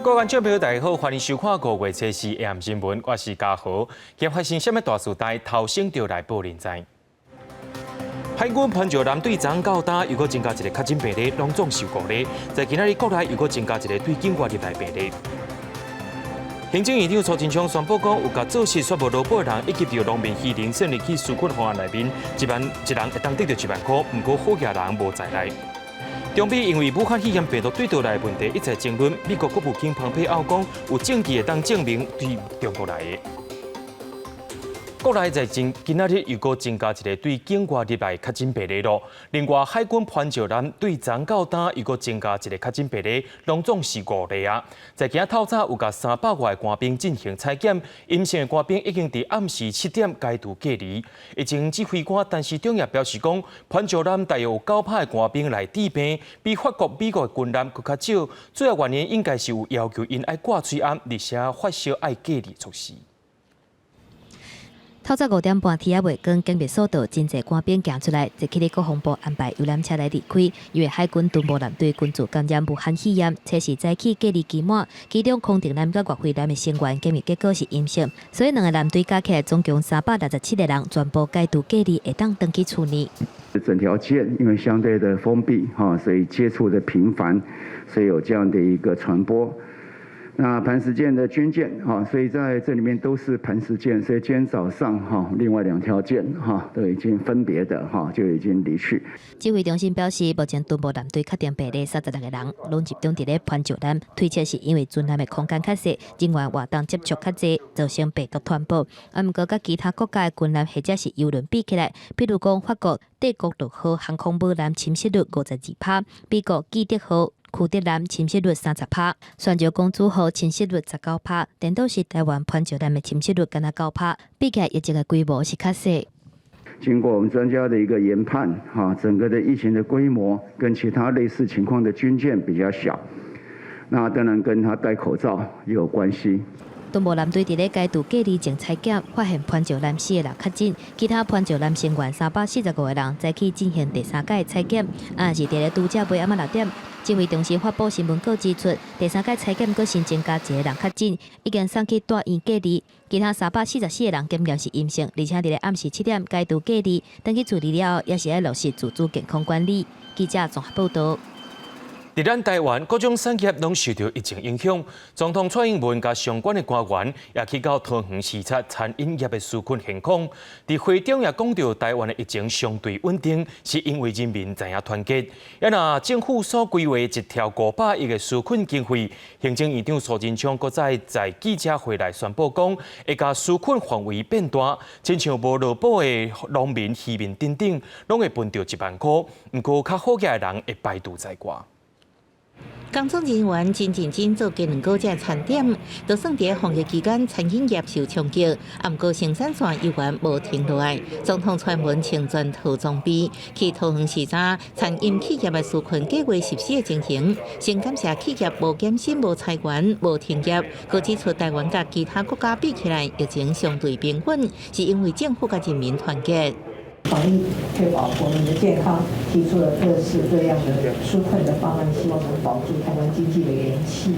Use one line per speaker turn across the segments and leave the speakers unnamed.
各位观众朋友，大家好，欢迎收看5月7日AM新闻，我是嘉豪。今发生什么大事代，头先就来报您知。海军攀石舰队昨到打，又搁增加一个确诊病例，拢总受过例。在今仔日国内又搁增加一个对境外入来病例。行政院长苏贞昌宣布讲，有甲做实宣布劳保的人，以及着农民欺凌设立去纾困方案内面，一人会当得到1万块，不过好价人无在内。中美因为武汉肺炎病毒对倒来的问题一再争论，美国国务卿蓬佩奥讲，有证据会当证明对中国来的。国内在今仔日又搁增加一个对境外入来确诊病例咯。另外，海军攀石舰对昨到打又搁增加一个确诊病例，拢总是5例啊。在今透早有甲300外官兵进行采检，阴性的官兵已经伫暗时7点解除隔离。疫情指挥官陈时中也表示讲，攀石舰大约有9派的官兵来治病，比法国、美国的军舰更较少。主要原因应该是有要求因爱挂嘴暗，而且发烧爱隔离措施。
透早5点半，天也未光，警备速度真侪官兵行出来，即起哩国防部安排游览车来离开，因为海军敦睦舰队军组感染武汉肺炎，测试早起隔离期满，其中空艇舰甲岳飞舰的成员检验结果是阴性，所以2个舰队加起来总共367个人全部解除隔离，会当登记处理。
整条线因为相对的封闭所以接触的频繁，所以有这样的一个传播。那磐石舰的军舰所以在这里面都是磐石舰，所以今天早上另外2条舰都已经分别的就已经离去。
指挥中心表示，目前敦睦舰队确定病例36个人，拢集中伫咧攀石舰，推测是因为船内的空间较小，人员活动接触较济，造成病毒传播。毋过，甲其他国家的军舰或者是邮轮比起来，比如讲法国帝国陆号航空母舰侵蚀率52%，美国基德号库德舰侵蚀率30%，泉州公主号侵蚀率19%，颠倒是台湾攀石舰的侵蚀率敢若9%，比起来疫情的规模是较小。
经过我们专家的一个研判，整个的疫情的规模跟其他类似情况的军舰比较小，那当然跟他戴口罩也有关系。
敦睦舰队伫咧解除隔离前采检，发现攀石舰4个人确诊，其他攀石舰成员345个人再去进行第3届采检，是伫咧拄则晡暗6点。指挥中心发布新闻稿指出，第3届采检佫新增加1个人确诊，已经送去大院隔离，其他344个人检验是阴性，而且伫咧暗时7点解除隔离，登去处理了后，也是要落实自主健康管理。记者综合报道。
伫咱台湾，各种产业拢受到疫情影响。总统蔡英文甲相关的官员也去到桃园视察餐饮业的纾困现况。伫会中也讲到，台湾的疫情相对稳定，是因为人民知影团结。也若政府所规划1条500亿的纾困经费，行政院长苏贞昌搁在记者会内宣布讲，会甲纾困范围变大，亲像无劳保的农民、渔民等等，拢会分到1万块。不过，较好价的人会排除在外。
工作人员真认真做技能高价餐点，就算在防疫期间，餐饮业受冲击，不过生产线依然无停落来。总统蔡英文请全套装备去桃园视察餐饮企业的纾困计划实施的情形，先感谢企业无减薪、无裁员、无停业。佮指出台湾甲其他国家比起来，疫情相对平稳，是因为政府甲人民团结。
防疫确保国民的健康，提出了各式各样的纾困的方案，希望能保住台湾经济的元气。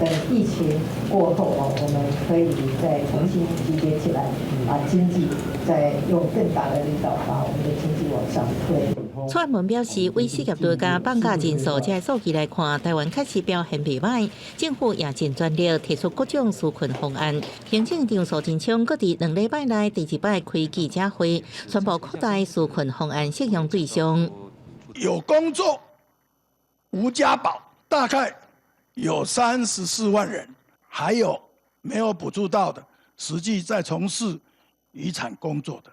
等疫情过后我们可以再重新集结起来，把经济再用更大的力道把我们的经济往上推。
蔡英文表示，为失业率加放假人数这数据来看，台湾确实表现袂歹，政府也尽全力提出各种纾困方案。行政长苏贞昌搁伫2礼拜内第1摆开记者会，宣布扩大纾困方案适用对象。
有工作无家保，大概有34万人，还有没有补助到的，实际在从事渔产工作的。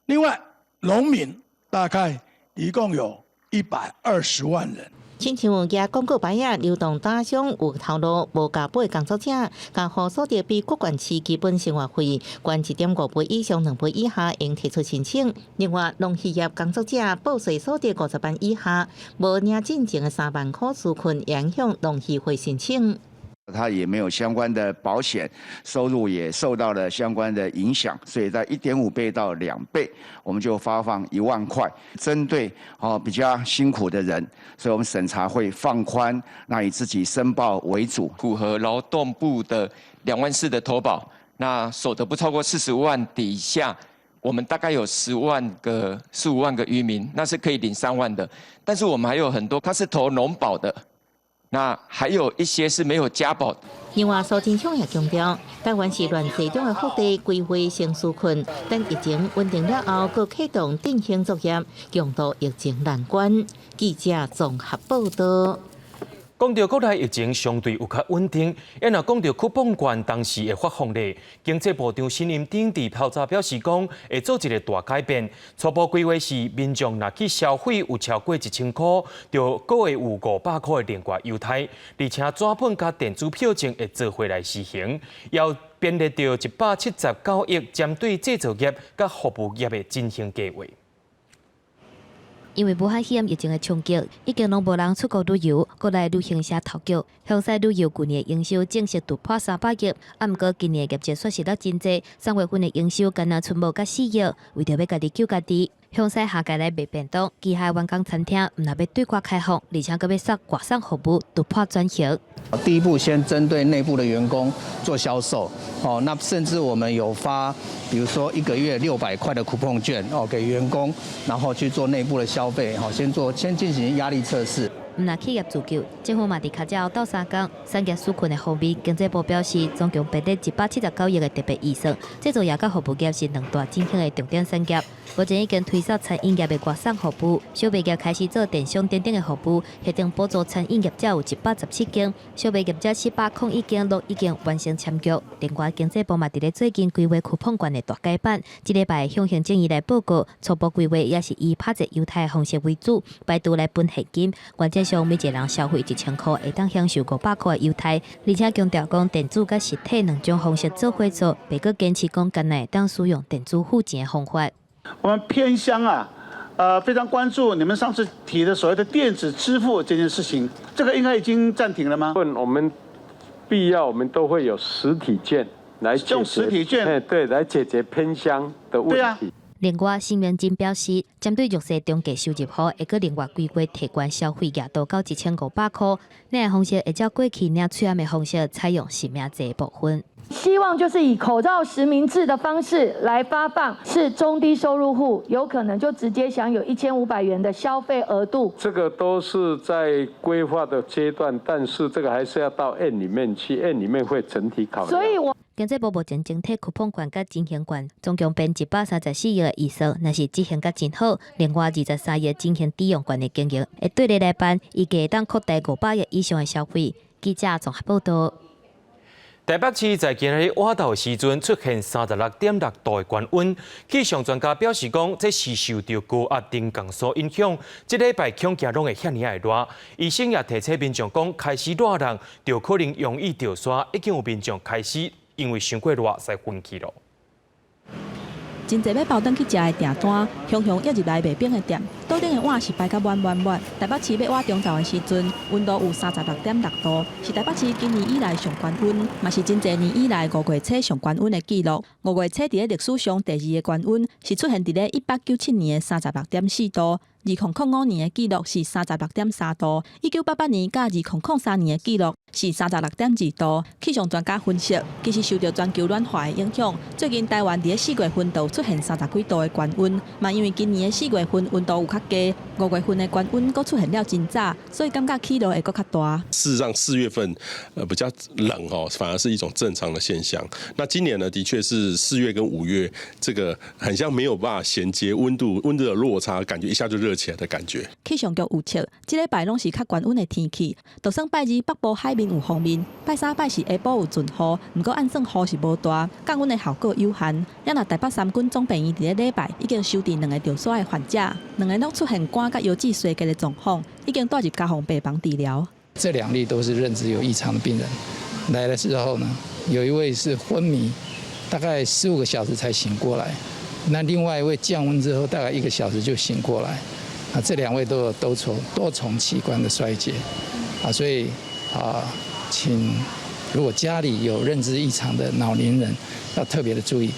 另外，农民大概一共有120万人。
亲像有举广告牌啊，流动打赏有头路无加倍工作者，甲户所得比各县市基本生活费悬1.5倍以上2倍以下，应提出申请。另外，农渔业工作者报税所得50万以下，无领进前的3万块纾困，影响农渔会申请。
他也没有相关的保险，收入也受到了相关的影响，所以在1.5倍到2倍，我们就发放1万块，针对比较辛苦的人，所以我们审查会放宽，那以自己申报为主，
符合劳动部的2万4的投保，那所得不超过45万底下。我们大概有15万个渔民，那是可以领3万的。但是我们还有很多，他是投农保的，那还有一些是没有家保的。
另外，苏贞昌也强调，台湾是乱世中的福地规划成纾困，等疫情稳定了后，各启动振兴作业，强度疫情难关。记者综合报道。
讲到国内疫情相对有较稳定，也若讲到酷碰券当时的发放率，经济部长陈英丁伫透早表示讲，会做一个大改变。初步规划是，民众若去消费有超过1000块，就各会有500块的另外优待，而且纸本加电子票证会做回来实行，要编列到179亿，针对制造业甲服务业的进行计划。
因为武汉肺炎疫情的冲击，已经拢无人出国旅游，国内旅行社头局，乡西旅游去年营收正式突破300亿，毋过今年业绩损失了真济，3月份的营收敢若剩无甲4亿，为着要家己救家己。乡西下届来卖便当，旗下员工餐厅毋但要对外开放，而且阁要送外送服务，突破转型。
第一步先针对内部的员工做销售，那甚至我们有发，比如说1个月600块的 coupon 券给员工，然后去做内部的消费，先进行压力测试。
毋但企业自救，政府嘛伫卡照到3天，产业纾困的方面，经济部表示，总共编列179亿的特别预算，制造业甲服务业是2大振兴的重点产业。目前已经推销餐饮业的外送服务，小卖业开始做电商等等的服务，协定补助餐饮业者有117间，小卖业者401间都已经完成签约。另外，经济部嘛伫咧最近规划酷碰券的大改版，这礼拜向行政院来报告，初步规划也是以拍折优待方式为主，摆渡来分现金，原则上每一个人消费1000块，会当享受500块的优待，而且强调讲电子甲实体2种方式做伙做，别个坚持讲干内当使用电子付钱的方法。
我们偏乡非常关注你们上次提的所谓的电子支付这件事情，这个应该已经暂停了吗？
我们必要我们都会有实体券来解决，
用实体券，
对，来解决偏乡的问题。
对啊。
另外，新元金表示，针对弱势中价收入户，会搁另外规划提高消费额度到1500块。那方式会照过去领取的方式，采用实名制的部分。
希望就是以口罩实名制的方式来发放，是中低收入户有可能就直接享有1500元的消费额度。
这个都是在规划的阶段，但是这个还是要到案里面去，案里面会整体考量。
所以
经济部目前整体酷碰券甲振兴券总共编134亿的预算，若是执行甲真好，另外23亿振兴抵用券的经营，会对日来办，预计当扩大500亿以上的消费。记者综合报道。
台北市在今日晚昼时阵出现36.6度的高温，气象专家表示讲，这是受到高压定降所影响。这礼拜恐惊拢会遐尔热，医生也提醒民众讲，开始热人就可能容易着沙，已经有民众开始因为伤过热才昏去咯。
真侪要包登去食的订单，雄雄约入来卖冰的店，桌顶的碗是摆甲满。台北市要碗中昼的时阵，温度有36.6度，是台北市今年以来上高温，嘛是真侪年以来5月初上高温的记录。5月初伫咧历史上第2个高温，是出现伫咧1897年的36.4度。2005年的记录是36.3度，1988年甲2003年的记录是36.2度。气象专家分析，其实受到全球暖化的影响，最近台湾伫咧4月份都出现30几度的高温，嘛因为今年的4月份温度有较低，5月份的高温佫出现了真早，所以感觉起落会佫较大。
事实上4月份比较冷反而是一种正常的现象。那今年呢，的确是4月跟5月这个很像没有办法衔接温度的落差，感觉一下就热起来的感觉。
气象局预测，这礼拜拢是较高温的天气，就算拜二北部海面有风面，拜三拜四下晡有阵雨，不过按算雨是无大，降温的效果有限。也若台北3军总病院伫咧礼拜已经收治2个着沙的患者，2个拢出现肝甲腰子衰竭的状况，已经带入加护病房治疗。
这2例都是认知有异常的病人，来的时候呢，有一位是昏迷，大概15个小时才醒过来。那另外一位降温之后，大概1个小时就醒过来。这2位都有多重器官的衰竭，所以请如果家里有认知异常的老年人，要特别的注意。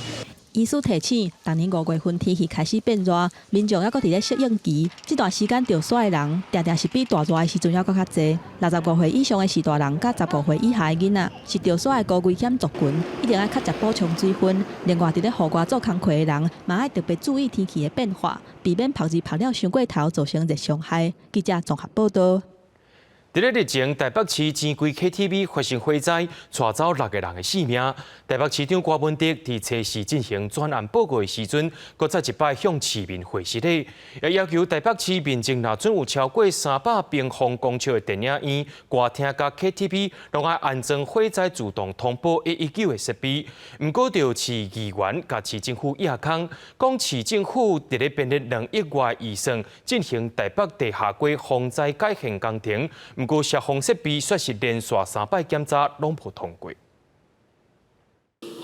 医师提醒，今年5月份天气开始变热，民众还佫伫咧适应期，这段时间着耍的人，常常是比大热的时阵还佫较济。65岁以上的是大人，甲15岁以下的囡仔，是着耍的高危险族群，一定要较食补充水分。另外，伫咧户外做工课的人，嘛要特别注意天气的变化，避免晒日晒了伤过头，造成热伤害。记者综合报道。
伫咧日前，台北市钱柜 KTV 发生火灾，带走6个人的性命。台北市长郭文德伫测试进行专案报告的时阵，搁再一摆向市民回实咧，也要求台北市民众若准有超过300平方公尺的电影院、歌厅甲 KTV， 拢爱安装火灾自动通报119的设备。毋过，着市议员甲市政府亚康，讲市政府伫咧编列2亿外预算进行台北地下街防灾改善工程。不过，消防设备却是连续3摆检查拢无通过。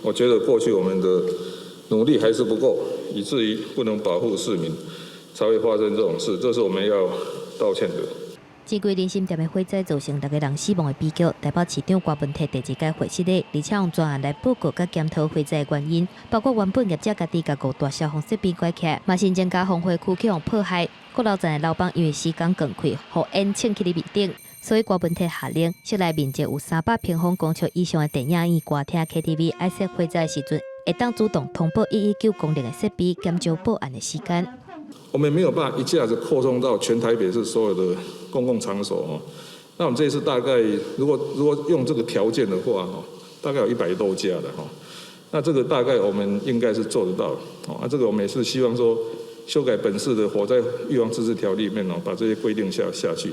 我觉得过去我们的努力还是不够，以至于不能保护市民，才会发生这种事，这是我们要道歉的。
钱柜林心店的火灾造成6个人死亡的悲剧，台北市长郭文泰第2届会议咧，而且用专案来报告甲检讨火灾的原因，包括原本业者家己甲5大消防设备关起，嘛新增加防火区去用破坏。国楼站的老板因为时间更快，互烟呛起咧面顶。所以，郭文泰下令，室内面积有300平方公尺以上的电影院、歌厅、KTV， 爱设火灾时阵，会当主动通报119功能的设备，减少报案的时间。
我们没有办法一下子扩充到全台北市所有的公共场所哦。那我们这一次大概，如果用这个条件的话哈，大概有100多家的哈。那这个大概我们应该是做得到哦。这个我们也是希望说，修改本市的火灾预防自治条例里面哦，把这些规定下去。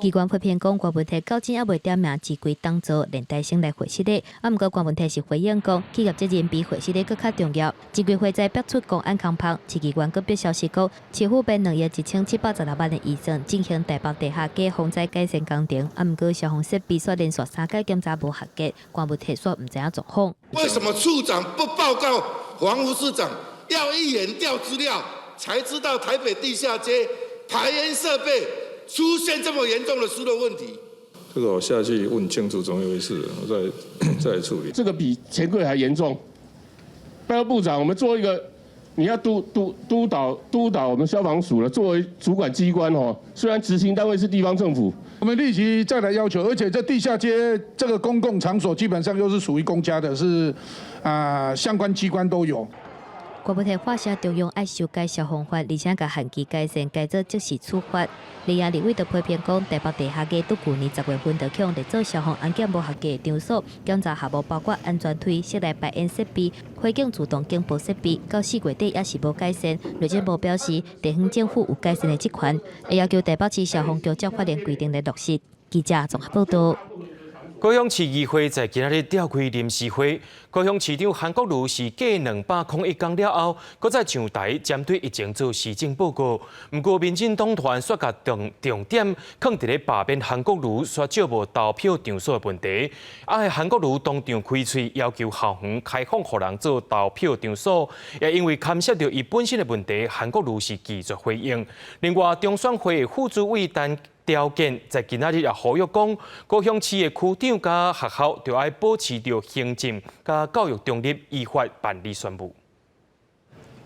机关批评讲，郭文泰到今也未点名钱柜当做连带性来回事咧。毋过郭文泰是回应讲，企业责任比回事咧更较重要。钱柜火灾逼出公安空拍，市机关搁别消息讲，市府编2亿1716万的预算进行台北地下街防灾改善工程。毋过消防设备却连续3届检查无合格，郭文泰说毋知影状况。
为什么处长不报告黄副市长，要一眼调资料才知道台北地下街排烟设备出现这么严重的疏漏问题？
这个我下去问清楚总有一事，我再来处理。
这个比钱柜还严重。拜托部长，我们做一个，你要督导我们消防署了，作为主管机关哦，虽然执行单位是地方政府，
我们立即再来要求，而且这地下街这个公共场所基本上又是属于公家的，是相关机关都有。
郭文泰话下中央爱修改消防法，而且甲限期改善，改做即时处罚。立委就批评讲，台北地下街伫去年10月份就向来做消防安检无合格的场所，检查项目包括安全梯、室内排烟设备、火警自动警报设备，到4月底也是无改善。内政部表示，地方政府有改善的职权，会要求台北市消防局照法令规定来落实。记者综合报道。
高雄市议会在今日召开临时会，高雄市长韩国瑜是继201天了后，搁再上台针对疫情做施政报告。不过，民进党团却甲重点放伫咧罢免韩国瑜却少无投票场所的问题。韩国瑜当场开喙要求校园开放，互人做投票场所，也因为牵涉到伊本身的问题，韩国瑜是拒绝回应。另外，中选会的副主委单条件在今仔日也呼吁讲，高雄市的区长甲学校就要保持着行政甲教育中立，依法办理宣布。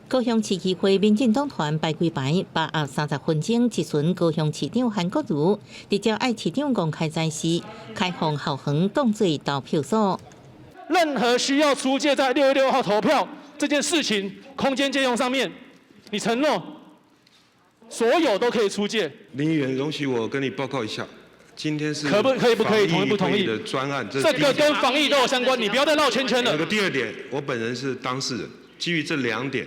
高雄市议会民进党团排规排8盒30分钟质询高雄市长韩国瑜，直接爱市长公开展示开放校园当作投票所。
任何需要出借在6月6号投票这件事情，空间借用上面，你承诺？所有都可以出借。林议员，容许我跟你报告一下，今天是可不可以同意不同意的专案，这个跟防疫都有相关，你不要再绕圈圈了。第二点，我本人是当事人，基于这2点，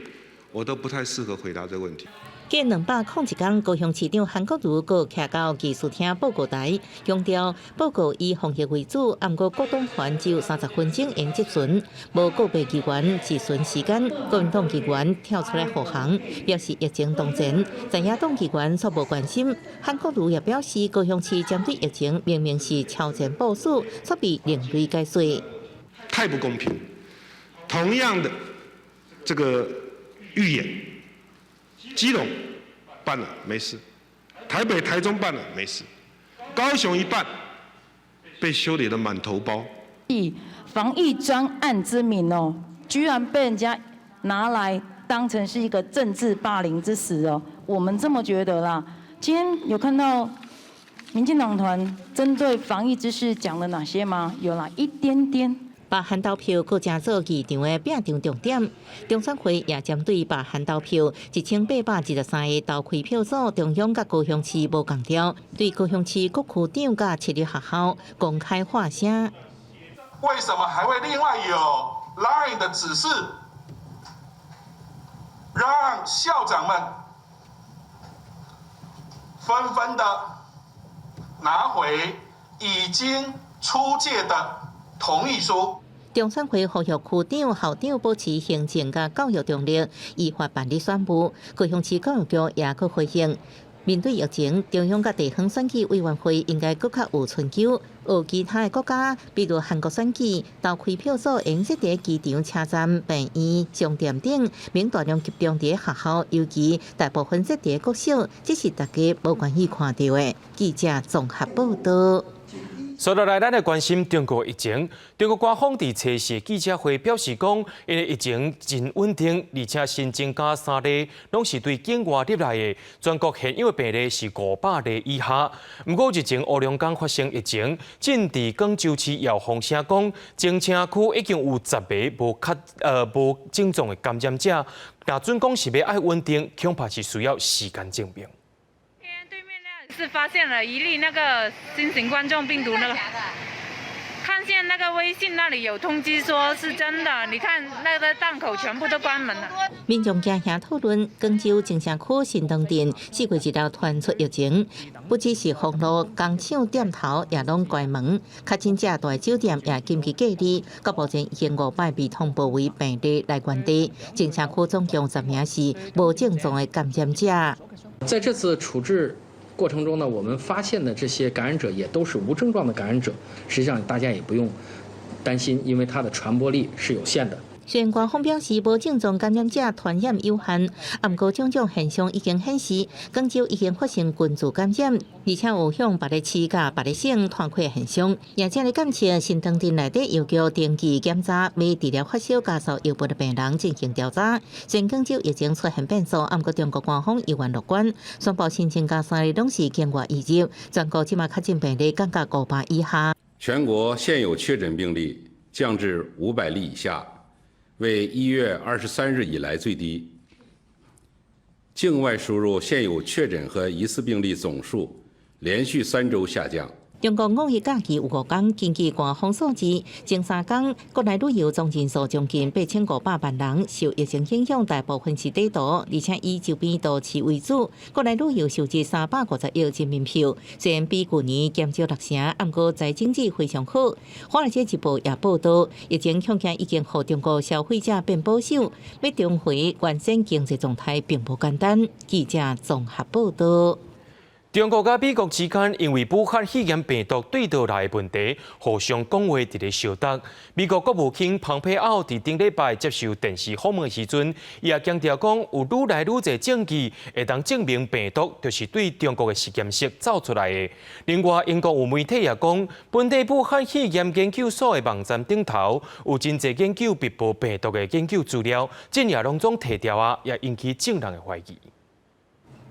我都不太适合回答这个问题。
继201天，高雄市长韩国瑜阁徛到技术厅报告台，强调报告以防疫为主，不过国党团只有30分钟用质询，无个别议员质询时间。国民党议员跳出来护航，表示疫情当前，在野党议员却无关心。韩国瑜也表示，高雄市针对疫情明明是超前部署，却被另类解说，
太不公平。同样的这个预演。基隆办了没事，台北、台中办了没事，高雄一办被修理得满头包。
以防疫专案之名哦，居然被人家拿来当成是一个政治霸凌之实哦，我们这么觉得啦。今天有看到民进党团针对防疫之事讲了哪些吗？有啦，一点点。
罢韩投票搁加做议场的拼场重点，中选会也针对罢韩投票1813个投开票所，中央甲高雄市无共调，对高雄市各区长甲设立学校公开话声。
为什么还会另外有 Line 的指示，让校长们纷纷的拿回已经出界的同意书？
中选会呼吁区长、校长保持行政甲教育中立，依法办理选务。高雄市教育局也搁回应，面对疫情，中央甲地方选举委员会应该搁较有春秋。学其他的国家，比如韩国选举，投开票所应设伫机场、车站、病院、商店等，免大量集中伫学校，尤其大部分设伫国小，这是大家无愿意看到的。记者综合报道。
接落来，咱来关心中国疫情。中国官方伫初四记者会表示讲，因为疫情真稳定，而且新增加3例，拢是对境外入来的。全国现有的病例是500例以下。不过日前乌龙港发生疫情，正伫广州市姚凤声讲，增城区已经有10名无症状的感染者。若准讲是要爱稳定，恐怕是需要时间证明。
是发现了一例那个新型冠状病毒那个，看见那个微信那里有通知说是真的，你看那个档口全部都关门了。
民众家乡讨论，广州增城区新东店4月1日传出疫情，不只是封路、工厂店头也拢关门，确诊者大酒店也紧急隔离。到目前已经500被通报为病例来源地，增城区总共10名是无症状的感染者。
在这次处置过程中呢，我们发现的这些感染者也都是无症状的感染者，实际上大家也不用担心，因为它的传播力是有限的。
虽然官方表示无症状感染者传染有限，不过种种现象已经显示，广州已经发生群聚感染，而且有向别个市甲别个省传扩现象。也正咧感谢新东店内底要求定期检查，为治疗发烧、家属有病的病人进行调查。虽然广州疫情出现变数，不过中国官方依然乐观，宣布新增加3例拢是境外移入，全国即马确诊病例降到500以下。
全国现有确诊病例降至500例以下。为1月23日以来最低。境外输入现有确诊和疑似病例总数连续3周下降。
中国5日假期有5天，根据官方数字，前3天国内旅游总人数将近8500万人，受疫情影响，大部分是低度，而且以周边都市为主。国内旅游收支350亿人民票，虽然比去年减少6成，不过在经济非常好。华尔街日报也报道，疫情恐惊已经让中国消费者变保守，要重回原先经济状态并不简单。记者综合报道。
中国甲美国之间因为武汉肺炎病毒对倒来的问题，互相讲话伫咧相斗。美国国务卿蓬佩奥伫顶礼拜接受电视访问的时阵，伊也强调讲，有愈来愈侪证据会当证明病毒就是对中国的实验室造出来的。另外，英国有媒体也讲，本地武汉肺炎研究所的网站顶头有真侪研究鼻部病毒的研究资料，这也拢总摕掉啊，也引起众人的怀疑。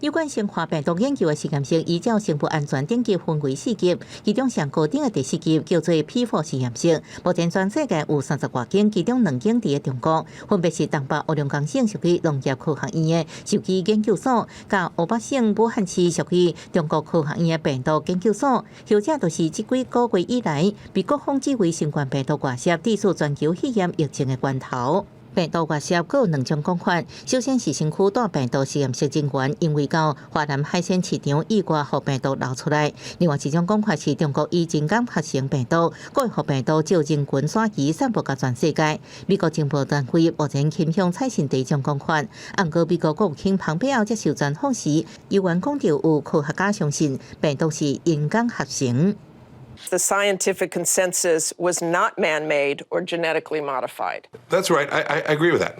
有关生化病毒研究的实验室，依照生物安全等级分为4级，其中上高等的第4级叫做批复实验室。目前全世界有30多间，其中2间伫中国，分别是东北乌龙岗省属于农业科学院的受机研究所，甲湖北省武汉市属于中国科学院的病毒研究所。后者就是这几个月以来被各方指为新冠病毒外泄致使全球肺炎疫情的源头。病毒外泄各有2种讲法，首先是身躯带病毒实验室人员因为到华南海鲜市场意外互病毒流出来；另外一种讲法是中国以人工合成病毒，过互病毒照人群散移散布到全世界。美国情报单位目前倾向采信第一种讲法，不过美国国务卿蓬佩奥接受专访时，犹原讲到有科学家相信病毒是人工合成。
The scientific consensus was not man-made or genetically modified.
That's right. I agree with that.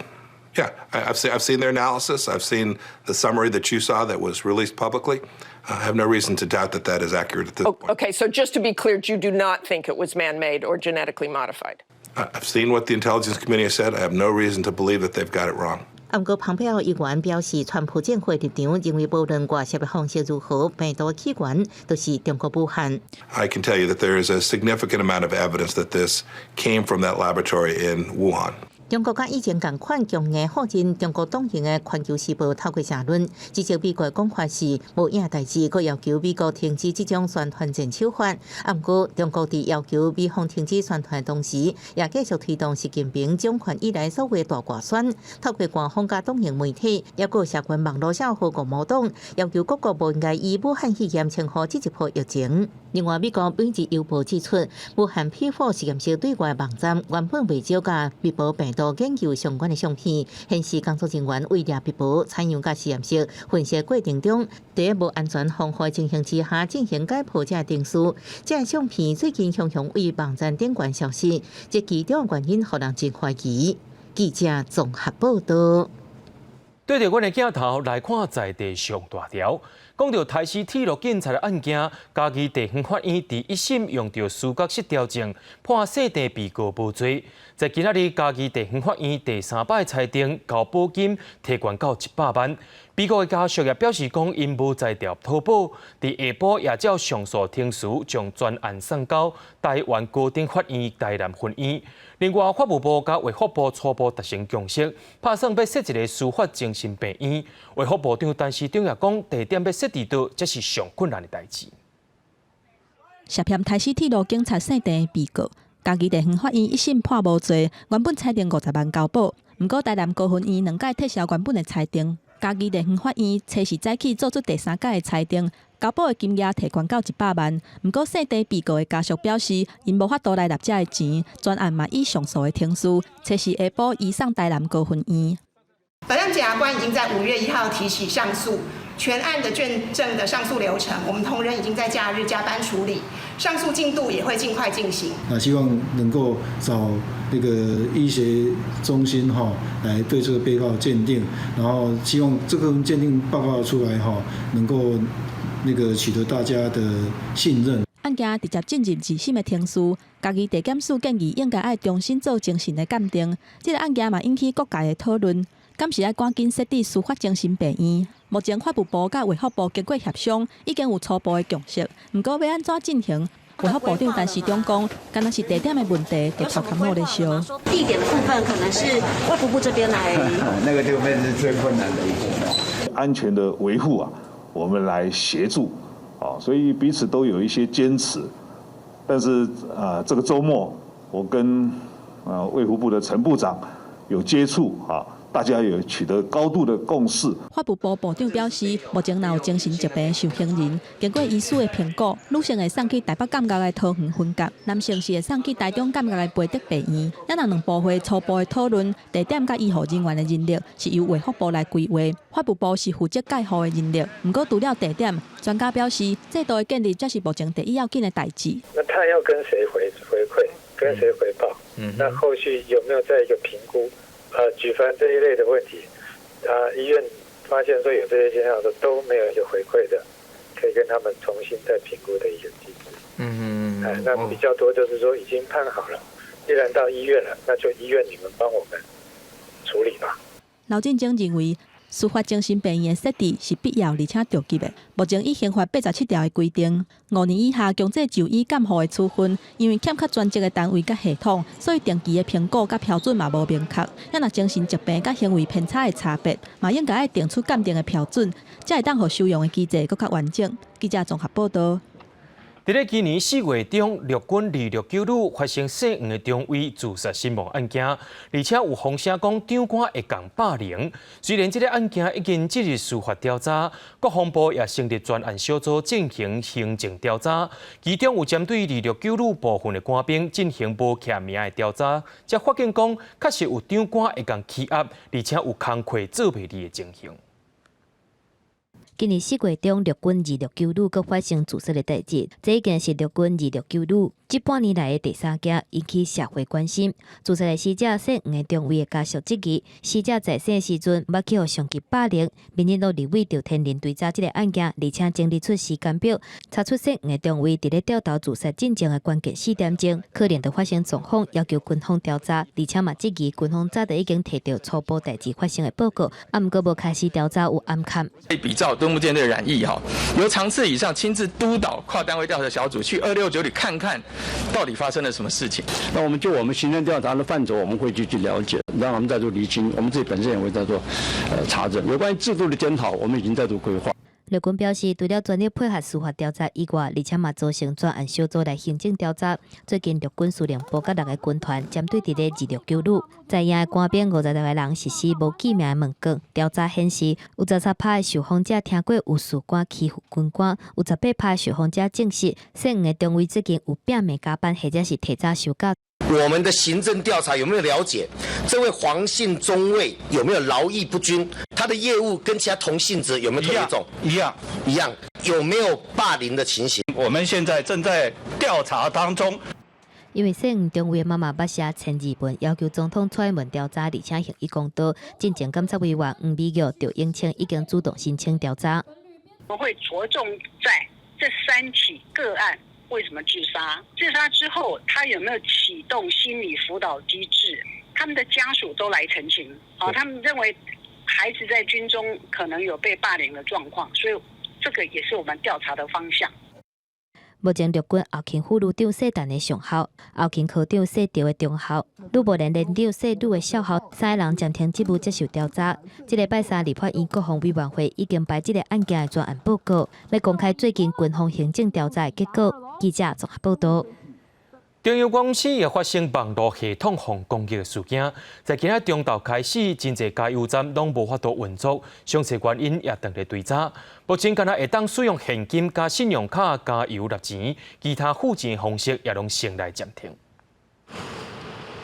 Yeah, I've seen their analysis. I've seen the summary that you saw that was released publicly. I have no reason to doubt that that is accurate at this point.
Okay, so just to be clear, you do not think it was man-made or genetically modified?
I've seen what the Intelligence Committee has said. I have no reason to believe that they've got it wrong.
不过，蓬佩奥议员表示，川普政府立场认为，无论外泄的方式如何，病毒的起源都是中国武汉。
I can tell you that there is a significant amount of evidence that this came from that laboratory in Wuhan.
中国甲以前同款强硬否认中国党营的《环球时报》透过社论，指责美国的讲法是无影代志，佮要求美国停止这种宣传战手法。不过，中国伫要求美方停止宣传的同时，也继续推动习近平掌权以来所谓大外宣，透过官方甲党营媒体，也佮社群网络上和国民党，要求各国不应该以武汉肺炎称呼这一波疫情。另外，美国《每日邮报》指出，武汉批发实验室对外网站原本未少甲密保病毒研究相关的相片，显示工作人员为了密保采样甲实验室分析过程中，在无安全防护情形之下进行解剖这定数。这相片最近常常为网站顶悬消息，这其中原因让人真怀疑。记者综合报道。
对着阮的镜头来看在地上大条。讲到台西铁路警察的案件，嘉义地方法院第一审用到司法失调证判细地被告无罪。在今仔日，嘉义地方法院第3摆裁定交保金提悬到100万。被告的家属也表示讲，因无在调投保，伫下晡也照上诉庭时将专案送交台湾高等法院台南分院。另外，法务部甲卫福部初步达成共识，打算要设一个司法精神病院。卫福部长陈时中也讲，地点要设置到，这是上困难的代志。
涉嫌台西铁路警察姓陈的被告，嘉义地方法院一审判无罪，原本裁定50万交保，不过台南高分院2届撤销原本的裁定。嘉义地方法院初时早起做出第3届的裁定，交保的金额提悬到100万。不过，姓陈被告的家属表示，因无法度来纳这的钱，专案嘛以上诉的庭书，初时下晡移送台南高分院。
本案检察官已经在5月1号提起上诉，全案的卷证的上诉流程，我们同仁已经在假日加班处理，上诉进度也会尽快进行。
希望能够找那个医学中心来对这个被告鉴定，然后希望这个鉴定报告出来能够那个取得大家的信任。
案件直接进入2审的庭事，嘉义地检署建议应该要重新做精神的鉴定。这个案件嘛引起各界的讨论。敢是要赶紧设置司法精神病院？目前法务部甲卫福部经过协商，已经有初步的共识。不过要安怎进行？卫福部长陈时中讲，敢若是地点的问题，得头壳在烧。
地点的部分可能是卫福部这边来。
那个部分是最困难的一部分。安全的维护啊，我们来协助啊，所以彼此都有一些坚持。但是这个周末我跟卫福部的陈部长有接触啊。大家有取得高度的共识。
法务部部长表示，目前若有精神疾病的受刑人，经过医师的评估，女性会送去台北监狱的桃园分局，男性是会送去台中监狱的培德病院。咱若两部会初步的讨论，地点甲医护人员的人力是由卫福部来规划，法务部是负责介护的人力。不过除了地点，专家表示，制度的建立才是目前第一要紧的代志。
那他要跟谁回馈，跟谁回报？那后续有没有再一个评估？举凡这一类的问题，医院发现说有这些现象的都没有一个回馈的，可以跟他们重新再评估的一个机制。那比较多就是说已经判好了，既然到医院了，那就医院你们帮我们处理吧。
刘振中认为，司法精神病院的设置是必要而且着急的。目前以刑法87条的规定，5年以下强制就医监护的处分，因为欠缺专职的单位甲系统，所以定期的评估甲标准嘛无明确。也若精神疾病甲行为偏差的差别，嘛应该要定出鉴定的标准，才会当互收容的机制更加完整。记者综合报道。
伫咧今年4月中，陆军269旅发生姓黄的中尉自杀身亡案件，而且有风声讲长官会共霸凌。虽然这个案件已经进入司法调查，国防部也成立专案小组进行行政调查，其中有针对269旅部分的官兵进行无欠名的调查，才发现讲确实有长官会共欺压，而且有工课做袂离的情形。
今年4月中，陆军269旅阁发生自杀的代志，这已经是陆军269旅这半年来的第三件引起社会关心。自杀的死者姓黄的中尉的家属质疑，死者在生的时阵捌去互上级霸凌，民进党立委就天然追查这个案件，而且整理出时间表，查出姓黄的中尉伫咧调头自杀进前的关键4点钟，可能就发生状况，要求军方调查，而且嘛质疑军方早就已经摕到初步代志发生的报告，毋过无开始调查有暗坎。
比照敦睦舰队染疫由常次以上亲自督导跨单位调查小组去269里看看。到底发生了什么事情？
那我们行政调查的范畴，我们会继续了解，让我们再做厘清。我们自己本身也会在做查证。有关于制度的检讨，我们已经在做规划。
陆军表示，除了专业配合司法调查以外，而且嘛组成专案小组来行政调查。最近陆军司令部甲6个军团针对伫咧269路在野的官兵56个人实施无记名的问卷调查，显示有18%的受访者听过有士官欺负军官，有18%的受访者证实姓黄的中尉最近有拼命加班或者是提早休假。
我们的行政调查有没有了解这位黄姓中尉有没有劳逸不均？他的业务跟其他同性质有没有特别重？一样，有没有霸凌的情形？
我们现在正在调查当中。
因为姓黄中尉的妈妈捌写千字文，要求总统蔡英文调查，而且行医公道。进前监察委员黄美玉就应清已经主动申请调查。
我会着重在这3起个案。为什么自杀？自杀之后，他有没有启动心理辅导机制？他们的家属都来澄清。他们认为孩子在军中可能有被霸凌的状况，所以这个也是我们调查的方向。
目前陆军后勤副旅长谢诞的上校、后勤科长谢调的中校、吕部连连长谢吕的少校，3个人暂停职务接受调查。这礼拜3，立法院国防委员会已经把这个案件的专案报告，要公开最近军方行政调查的结果。记者综合报道。
中油公司也发生网络系统防攻击的事件，在今日中昼开始，真侪加油站拢无法度运作，详细原因也等咧追查。目前，敢若会当使用现金加信用卡加油纳钱，其他付钱方式也拢先来暂停。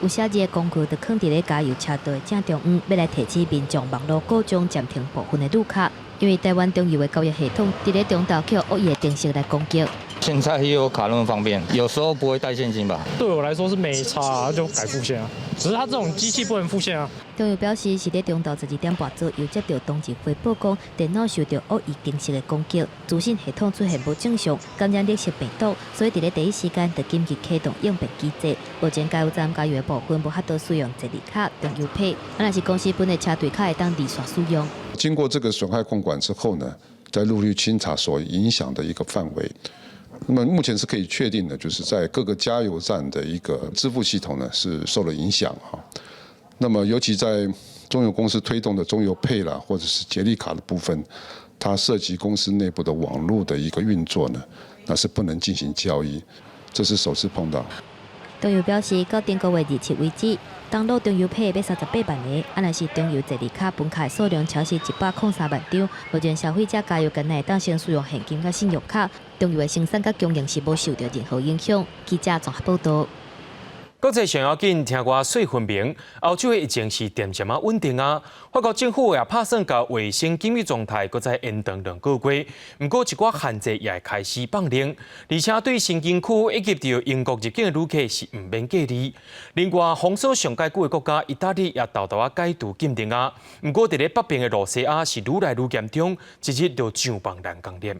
有写字的工具就放伫咧加油车道的正中央，要来提醒民众网络故障暂停部分的路卡。因为台湾中油的交易系统伫咧中昼靠恶意的定时来攻击。
现在也有卡那么方便，有时候不会带现金吧？
对我来说是没差，就改付现啊。只是它这种机器不能付现啊。
中油表示，是咧中昼12点半左右接到通知回报讲，电脑受到恶意定时的攻击，资讯系统出现不正常，感染力是病毒，所以伫咧第一时间就紧急启动应变机制。目前加油站加油的部分无法度使用坐立卡、中油配，若是公司本的车队卡会当离线使用。
经过这个损害控管之后呢，再陆续清查所影响的一个范围。那么目前是可以确定的，就是在各个加油站的一个支付系统呢是受了影响哈。那么尤其在中油公司推动的中油配啦，或者是捷利卡的部分，它涉及公司内部的网络的一个运作呢，那是不能进行交易，这是首次碰到。
中油表示，到顶个月27为止，登录中油配要38万个，若是中油坐立卡本卡数量超是103万张。目前消费者加油间内当先使用现金甲信用卡，中油的生产甲经营是无受到任何影响。记者综合报道。
国际上要紧，听我说分明，欧洲的疫情是渐渐啊稳定啊。法国政府也打算把卫生紧密状态搁再延长2个月，不过一寡限制也会开始放零，而且对新疆区以及到英国入境的旅客是唔免隔离。另外，封锁上介久的国家意大利也豆豆啊解除禁令啊，不过伫咧北边的罗西亚是愈来愈严重，一日就上万人感染。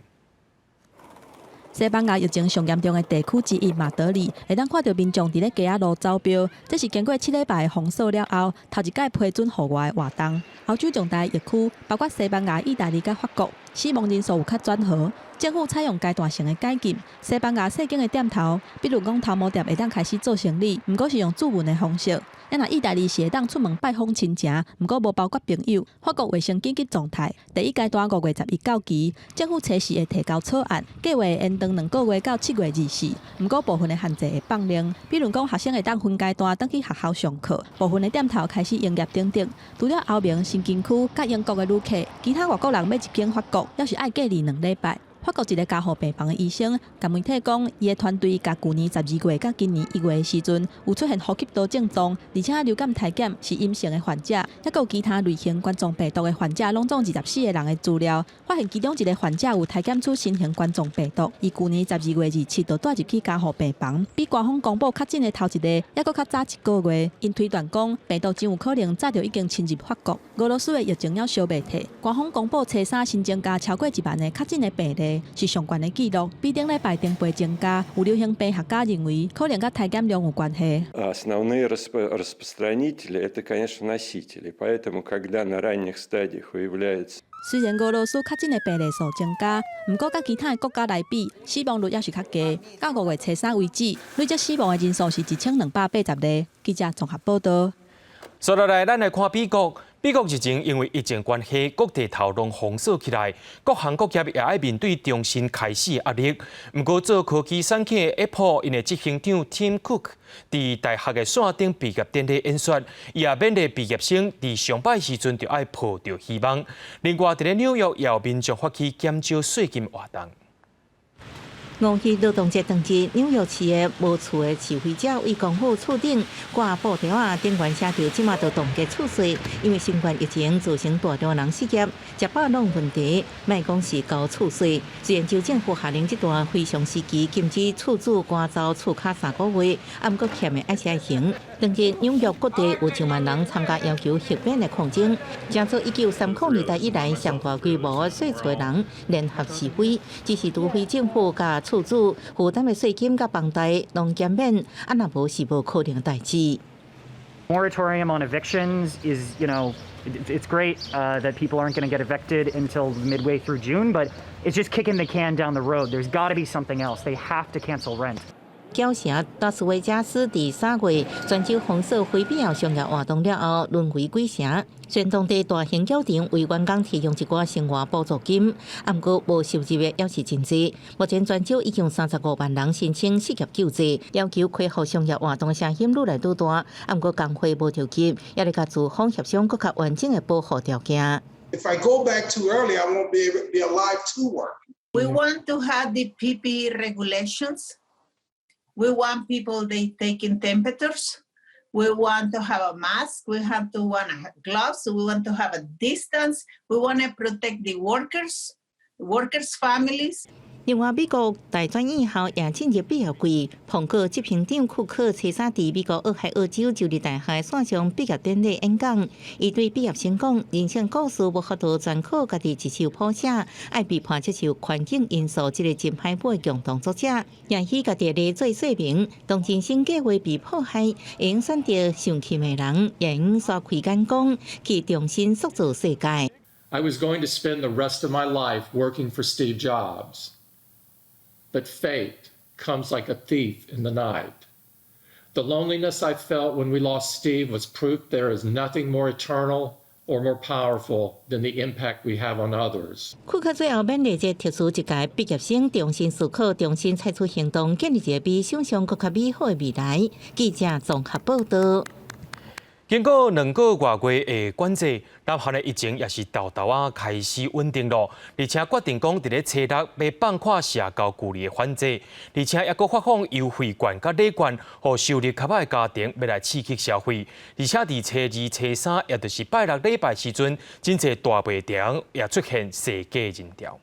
西班牙疫情上严重的地区之一马德里，会当看到民众伫咧街仔路走标，这是经过7礼拜的封锁了后，头一届批准户外的活动。欧洲重大疫区包括西班牙、意大利甲法国，死亡人数有较转好。政府采用阶段性的解禁，西班牙细间的店头，比如讲头毛店会当开始做生意，不过是用注文的方式。那意大利是会当出门拜访亲情，不过无包括朋友。法国卫生紧急状态第一阶段5月11到期，政府初时会提交草案，计划延长2个月到7月24。不过部分的限制会放零，比如讲学生会当分阶段登去学校上课，部分的店头开始营业等等。除了欧盟、新疆区甲英国的旅客，其他外国人要入境法国，要是爱隔离2礼拜。法国一个加护病房的医生，甲媒体讲，伊的团队甲去年12月甲今年1月的时阵，有出现呼吸道症状，而且流感体检是阴性的患者，还有其他类型冠状病毒的患者，拢总24个人的资料，发现其中一个患者有体检出新型冠状病毒，伊去年12月27就带入去加护病房，比官方公布确诊的头一个，还佫较早1个月。因推断讲，病毒真有可能早就已经侵入法国。俄罗斯的疫情还烧未退，官方公布初三新增加超过1万个确诊的病例，是上悬的纪录，比顶礼拜定倍增加。有流行病学家认为，可能甲体检量有关系。
Основные распространители это, конечно, носители, поэтому, когда на ранних стадиях выявляется
虽然俄罗斯确诊的病例数增加，不过甲其他的国家来比，死亡率也是较低。到5月初3为止，累计死亡的人数是1280例。记者综合报道。
接下来，咱来看美国。美国日前因为疫情关系，各地头拢封锁起来，各行各业也要面对重新开始的压力。不过，做科技产业的 Apple 因的执行长 Tim Cook 伫大学的线顶毕业典礼演说，伊也勉励毕业生伫上班时阵就要抱着希望。另外，伫纽约也有民众发起减少税金活动。
5日劳动节当日，纽约市的无厝的示威者为政府厝顶挂布条啊，顶悬写着即马就冻结厝税，因为新冠疫情造成大量人失业，食饱拢问题，莫讲是交厝税。虽然州政府下令这段非常时期禁止厝主赶走厝卡3个月，啊，不过欠的还是要还。当日纽约各地有1万人参加要求豁免的抗争，将做1930年代以来上大规模的税厝人联合示威，支持除非政府甲厝主负担的税金甲房贷拢减免，啊，若无是无可能的代志。
Moratorium on evictions is, it's great that people aren't going to get evicted until midway through June, but it's just kicking the can down the road. There's got to be something else. They have to cancel rent.
缴城拉斯维加斯第3月全州封锁非必要商业活动了后，沦为鬼城。虽然当地大型酒店为员工提供一寡生活补助金，啊，不过无收入的也是真多。目前全州已经35万人申请失业救济，要求恢复商业活动的声音愈来愈大。啊，不过工会无条件，也来甲资方协商更较完整的保护条件。
If I go back too early, I won't be alive to work.
We want to have the PPE regulations. We want people they taking temperatures. We want to have a mask. We want to have gloves. We want to have a distance. We want to protect the workers' families.
另外，美国大专院校也进入毕业季，彭格执行长库克初三伫美国俄亥俄州州立大学线上毕业典礼演讲，伊对毕业生讲：人生故事无法度全靠家己一手谱写，爱被判接受环境因素这个真歹本的共同作者，也许家己嚟做说明，当人生计划被迫害，会用选择上气的人，也用刷开眼光，去重新塑造世界。
I was going to spend the rest of my life working for Steve Jobs. But fate comes like a thief in the night. The loneliness I felt when we lost Steve was proof there is nothing more eternal or more powerful than the impact we have on others.
库克最后勉励这特殊一届毕业生重新思考、重新采取行动，建立一个比想象更加美好的未来。记者综合报道。
经过2个月的管制，南韩的疫情也是豆豆啊开始稳定了，而且决定讲伫咧初6要放宽社交距离的限制，而且也阁发放优惠券甲礼券，互收入较歹的家庭要来刺激消费。而且伫初2、初3，也就是拜6礼拜时阵，真侪大卖场也出现世界人潮。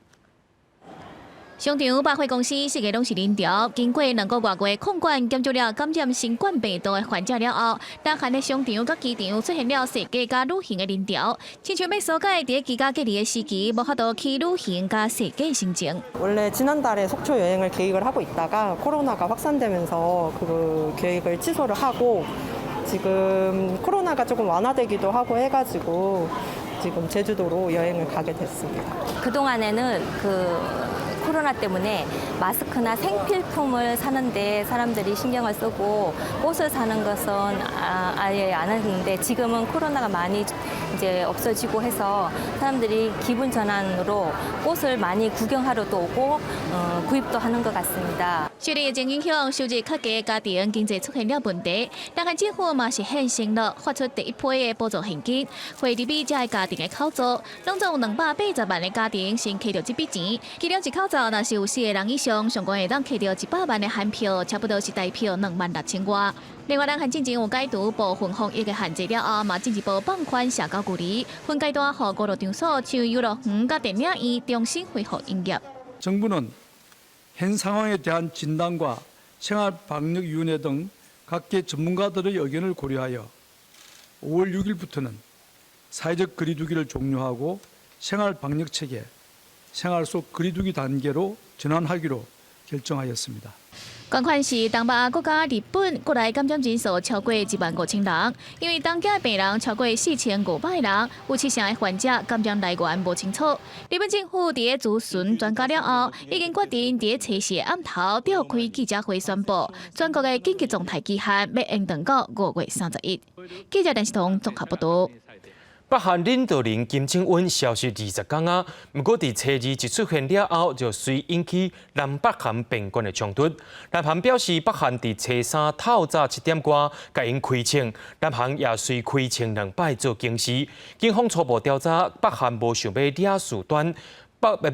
商场、百货公司世界拢是人潮。经过2个月控管减少了感染新冠病毒的患者了后，南韩的商场甲机场出现了世界加旅行的人潮。亲像要疏解伫居家隔离的时期，无法度去旅行加世界心情。
원래 지난달에 속초 여행을 계획을 하고 있다가 코로나가 확산되면서 그 계획을 취소를 하고 지금 코로나가 조금 완화되기도 하고 해가지고 지금 제주도로 여행을 가게 됐습니다.
그동안에는 코로나 때문에 마스크나 생필품을 사는데 사람들이 신경을 쓰고 꽃을 사는 것은 아예 안 했는데 지금은 코로나가 많이 이제 없어지고 해서 사람들이 기분 전환으로 꽃을 많이 구경하러도 오고 구입도 하는 것 같습니다.
受到疫情影响，收入较低的家庭经济出现了问题。南韩政府嘛是现成了发出第一批的补助现金，惠入比这个家庭的口罩，拢总有280万的家庭先摕到这笔钱。其中一口罩若是有4个人以上，上悬会当摕到100万的韩票，差不多是台票26000外。另外，南韩进前有解除部分防疫的限制了后，嘛进一步放宽社交距离，分阶段让娱乐场所像游乐园、甲电影院重新恢复营业。
정부는 현 상황에 대한 진단과 생활방역위원회 등 각계 전문가들의 의견을 고려하여 5월 6일부터는 사회적 거리두기를 종료하고 생활방역체계, 생활 속 거리두기 단계로 전환하기로 결정하였습니다.
捐款是东北亚国家日本国内感染人数超过15000人，因为当家病人超过4500人，有7成的患者感染来源无清楚。日本政府伫个咨询专家了后，已经决定伫个初四暗头召开记者会宣布，全国的紧急状态期限要延长到5月31日。记者陈世彤综合报道。
北韩领导人金正恩消失20天啊，不过伫初二一出现了后，就随引起南北韩边关的冲突。南韩表示，北韩伫初三透早7点多甲因开枪，南韩也随开枪2摆做警示。警方初步调查，北韩无想要惹事端。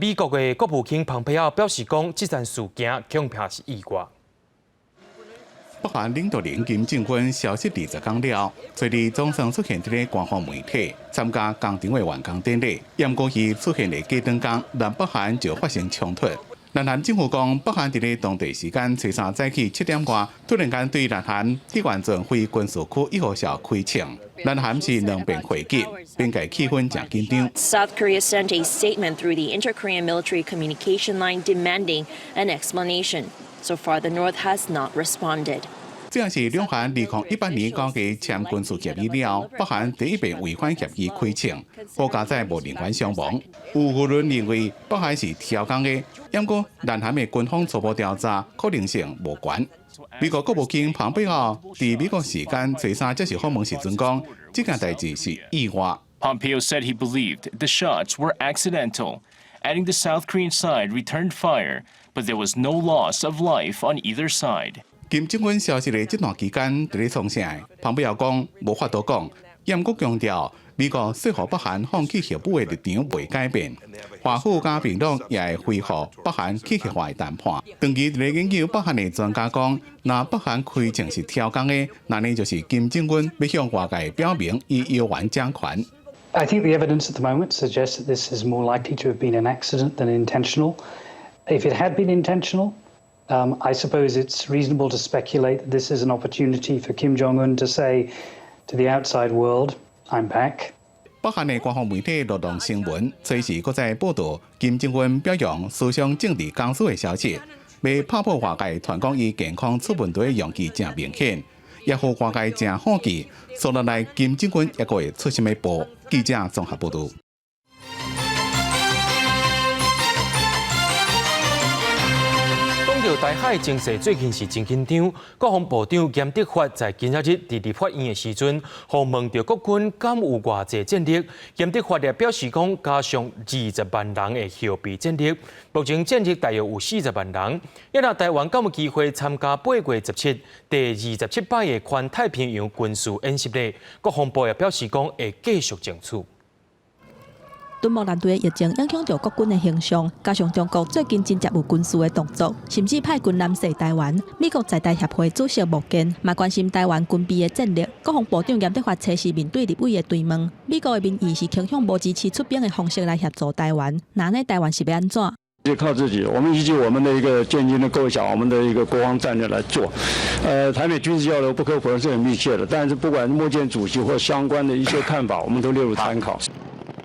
美国的国务卿蓬佩奥表示讲，这件事件恐怕是意外。
北韩领导人金正恩消息20天了，昨日总算出现在官方媒体参加工厂的完工典礼。验过去出现的假灯光，南北韩就发生冲突。南韩政府讲，北韩伫当地时间初三早起7点外，突然间对南韩地原镇非军事区1号校开枪。南韩是2边回击，边界气氛真紧张。
South Korea sent a statement through the Inter-Korean military communication line demanding an explanation. So far, the North has not responded.
这也是两韩2018年9月签军事协议了，北韩第一遍违反协议开枪，国家在无人员伤亡。有舆论认为北韩是挑工的，不过南韩的军方初步调查可能性无悬。美国国务卿蓬佩奥伫美国时间初三接受访问时阵讲，这件代志是意外。
Pompeo said he believed the shots were accidental, adding the South Korean side returned fire, but there was no loss of life on either side.
金正恩消息的这段期间，伫咧创啥？蓬佩奥讲无法度讲，严格强调美国说服北韩放弃核武的立场未改变。华府加平壤也会恢复北韩去核化的谈判。长期伫咧研究北韩的专家讲，若北韩开枪是挑工的，那呢就是金正恩要向外界表明伊有完掌权。
I think the evidence at the moment suggests that this is more likely to have been an accident than intentional. If it had been intentional, I suppose it's reasonable to speculate that this is an opportunity for Kim Jong-un to say to the outside world, "I'm back."
北韩的官方媒体《劳动新闻》随时搁在报道金正恩表扬思想政治工作的消息，要拍破外界传讲伊健康出问题的用意真明显，也互外界真好奇，所以来金正恩也会出什么步？记者综合报道。
讲到台海情势最近是真紧张，国防部长严德发在今仔日伫立法院的时阵，互问到国军敢有偌济战力，严德发也表示讲，加上20万人的后备战力，目前战力大约有40万人。一若台湾敢有机会参加8月17第27摆的环太平洋军事演习呢？国防部也表示讲会继续争取。
敦睦舰队的疫情影响到国军的形象，加上中国最近真接有军事的动作，甚至派军南射台湾。美国在台协会主席莫健嘛关心台湾军备的战力。国防部长严德发初时面对立委的追问，美国的民意是倾向无支持出兵的方式来协助台湾，那呢台湾是要安怎？
就靠自己，我们依据我们的一个建军的构想，我们的一个国防战略来做。台美军事交流不可否认是很密切的，但是不管莫健主席或相关的一些看法，我们都列入参考。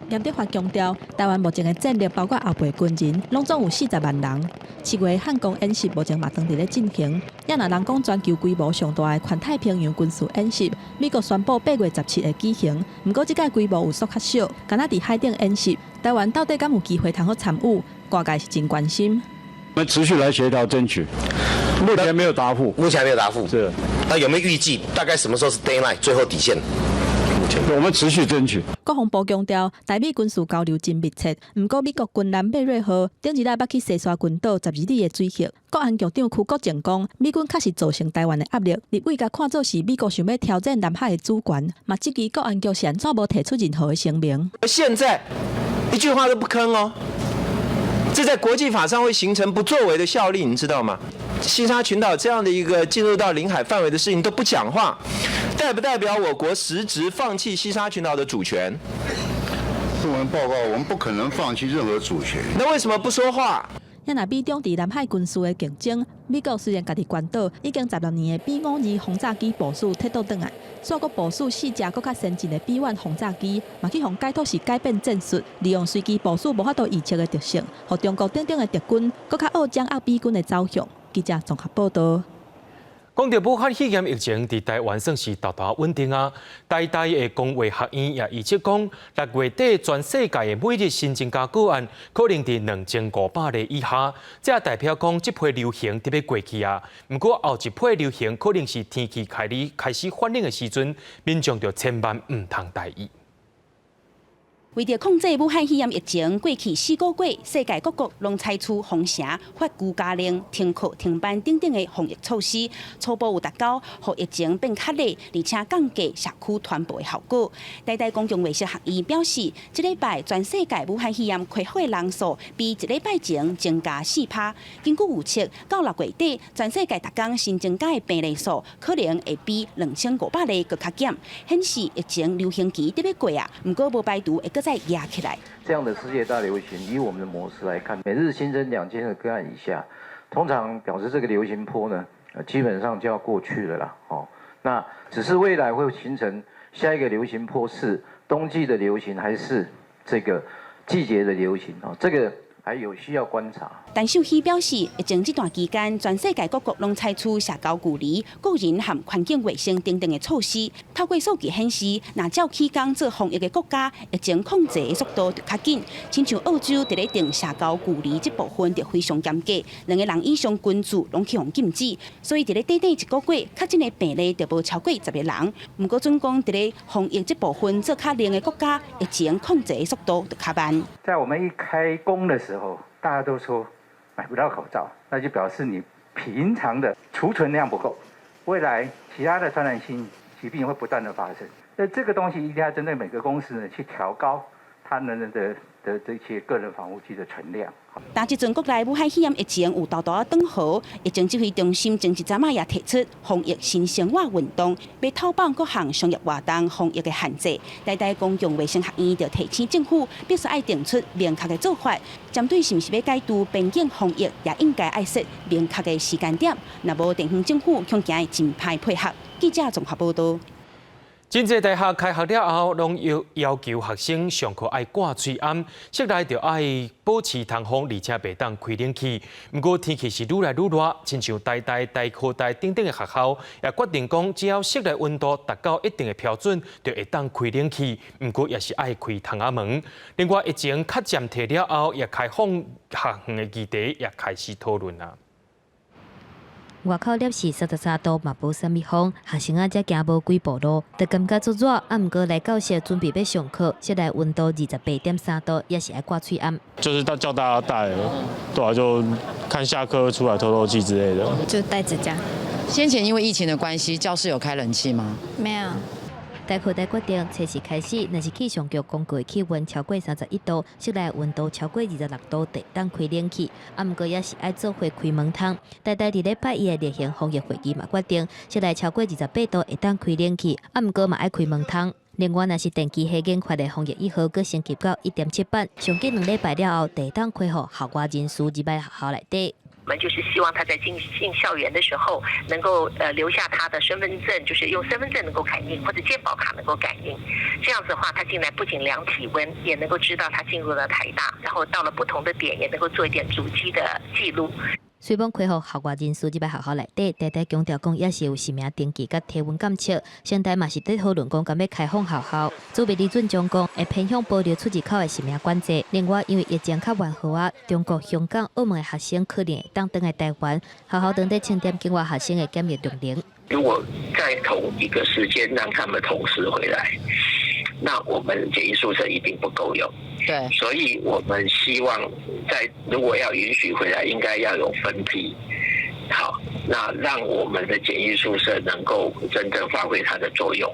严德发强调，台湾目前的战力包括后备军人，拢总有40万人。7月汉光演习目前嘛正伫咧进行，也若人讲全球规模上大的环太平洋军事演习，美国宣布8月17会举行，不过这届规模有缩较小，敢若伫海顶演习，台湾到底敢有机会通好参与？外界是真关心。
我们持续来协调争取，目前没有答复。
目前还没有答复。
是。
那有没有预计大概什么时候是 deadline 最后底线？
钱，我们持续争取。
国防部强调，台美军事交流真密切。不过，美国军舰贝瑞号顶一日捌去西沙群岛12里的水域，国安局长邱国正讲，美军确实造成台湾的压力，立委甲看作是美国想要挑战南海的主权，嘛质疑国安局是安怎无提出任何的声明。
而现在一句话都不吭哦，这在国际法上会形成不作为的效力，你知道吗？西沙群岛这样的一个进入到领海范围的事情都不讲话，代不代表我国实质放弃西沙群岛的主权？
新闻报告，我们不可能放弃任何主权。
那为什么不说话？
也若美中伫南海军事的竞争，美国虽然家己关岛已经16年的 B-52轰炸机部署摕倒转来，所国部署4架更较先进的 B-1轰炸机，嘛去互解读是改变战术，利用随机部署无法度预测的特性，互中国顶的敌军更较好掌握美军的走向。记者综合报道。
讲到武汉肺炎疫情伫台湾算是大大稳定啊！台大的公卫学院也预测讲，6月底全世界的每日新增加个案可能伫2500例以下，这代表讲这批流行特别过去啊。不过后一批流行可能是天气开始反冷的时阵，民众就千万唔通大意。
为着控制武汉肺炎疫情，过去4个月，世界各国拢采取封城、发居家令、停课停班等等的防疫措施，初步有达到让疫情变较弱，而且降低社区传播的效果。台大公共卫生学院表示，这礼拜全世界武汉肺炎开发的人数比一礼拜前增加4%。根据预测，到6月底，全世界每天新增加的病例数可能会比2500例更加减，显示疫情流行期特别过啊。不过无排除会再压起来。
这样的世界大流行，以我们的模式来看，每日新增2000个个案以下，通常表示这个流行波呢，基本上就要过去了啦。那只是未来会形成下一个流行波是冬季的流行，还是这个季节的流行？这个还有需要观察。
陈秀熙表示，疫情这段期间，全世界各国拢采取社交距离、个人和环境卫生等等的措施。透过数据显示，若照起工做防疫的国家，疫情控制的速度就较紧。亲像澳洲，伫咧定社交距离这部分就非常严格，2个人以上群聚拢去互禁止。所以伫咧短短1个月，确诊的病例就无超过10个人。不过，准讲伫咧防疫这部分做较灵的国家，疫情控制的速度就较慢。
在我们一开工的时候，大家都说买不到口罩，那就表示你平常的储存量不够，未来其他的传染性疾病会不断的发生。那这个东西一定要针对每个公司呢去调高他们的这些个人防护剂的存量。
但即阵国内武汉肺炎疫情有大大转好，疫情指挥中心前一阵仔也提出防疫新生活运动，要透放各项商业活动防疫的限制。台大公共卫生学院就提醒政府必须要定出明确的做法，针对是毋是要解除边境防疫，也应该要设明确的时间点。若无，地方政府恐惊会真歹配合。记者综合报道。
真侪大学开学了后，拢要求学生上课爱挂嘴安，室内就爱保持通风，而且袂当开冷气。不过天气是愈来愈热，亲像台大、台科大等等的学校也决定讲，只要室内温度达到一定的标准，就会当开冷气。不过也是爱开窗仔门。另外，疫情较暂停了后，也开放学园的议题也开始讨论啦。
外口摄氏33度，嘛无啥物风，学生仔才行无几步路，就感觉足热。毋过来教室准备要上课，室内温度28.3度，也是爱挂嘴安。
就是叫大家带，对啊，就看下课出来透透气之类的。
就带指甲。先前因为疫情的关系，教室有开冷气吗？没有。
台科大决定，测试开始，若是气象局公告气温超过31度，室内温度超过26度，得当开冷气。毋过也是爱做伙开门窗。台大伫礼拜一的例行防疫会议嘛决定，室内超过28度会当开冷气，毋过嘛爱开门窗。另外，若是电机系研发的防疫1号，佮升级到1.7版，上紧2礼拜了后，得当开互校外人士入来学校内底。
我们就是希望他在进校园的时候，能够留下他的身份证，就是用身份证能够感应，或者健保卡能够感应。这样子的话，他进来不仅量体温，也能够知道他进入了台大，然后到了不同的点，也能够做一点足迹的记录。
虽然开放校外人士入来学校内底，台大强调讲也是有实名登记甲体温监测。现代嘛是在讨论讲敢要开放校校，主备李准将讲会偏向保留出入口的实名管制。另外，因为疫情较缓和啊，中国、香港、澳门的学生可能会当回来台湾，学校当地清点境外学生的检疫量能。
如果在同一个时间让他们同时回来，
那我们检疫宿舍一定不够用。
对，
所以我们希望如果要允许回来，应该要有分批。好，那让我们的检疫宿舍能够真正发挥它的作用，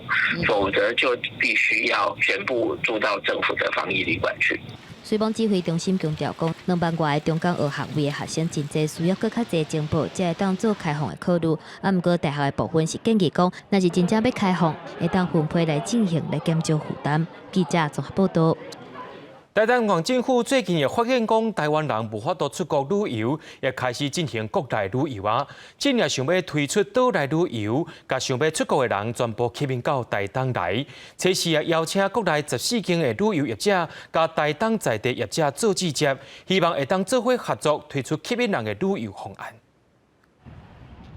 否则就必须要全部住到政府的防疫旅馆去。
水邦指挥中心强调讲，2万外的中港澳学位的学生真济需要搁较济情报，才会当做开放的考虑。啊，不过大学的部分是建议讲，若是真正要开放，会当分配来进行来减少负担。记者综合报道。
台湾政府最近也发现讲，台湾人无法度出国旅游，也开始进行国内旅游啊。今也想要推出岛内旅游，甲想要出国的人全部吸引到台东来。此时也邀请国内14间的旅游业者，甲台东在地业者做对接，希望会当做伙合作推出吸引人的旅游方案。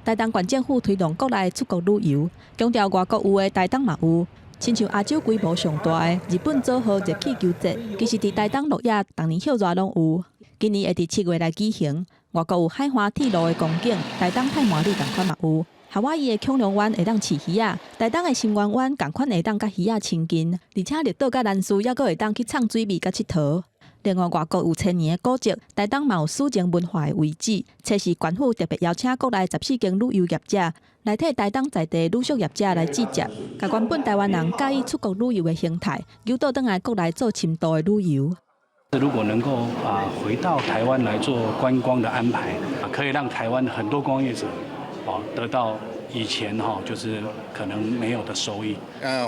台东县政府推动国内出国旅游，强调外国有的台东嘛有。亲像亚洲规模上大的日本祖号热气球节，其实伫台东落野，逐年歇热拢有。今年会伫7月来举行。外国有海华铁路的光景，台东太麻里同款嘛有。夏威夷的恐龙湾会当饲鱼仔，台东的新湾湾同款会当甲鱼仔亲近，而且绿岛甲兰屿还阁会当去畅水味甲佚佗。另外，外国有1000年的古迹，台东嘛有史前文化的遗址。测试县府特别邀请国内14间旅游业者，来替台东在地旅宿业者来制接，甲原本台湾人介意出国旅游的形态，诱导转来国内做深度的旅游。
如果能够回到台湾来做观光的安排，可以让台湾很多观光业者得到以前就是可能没有的收益。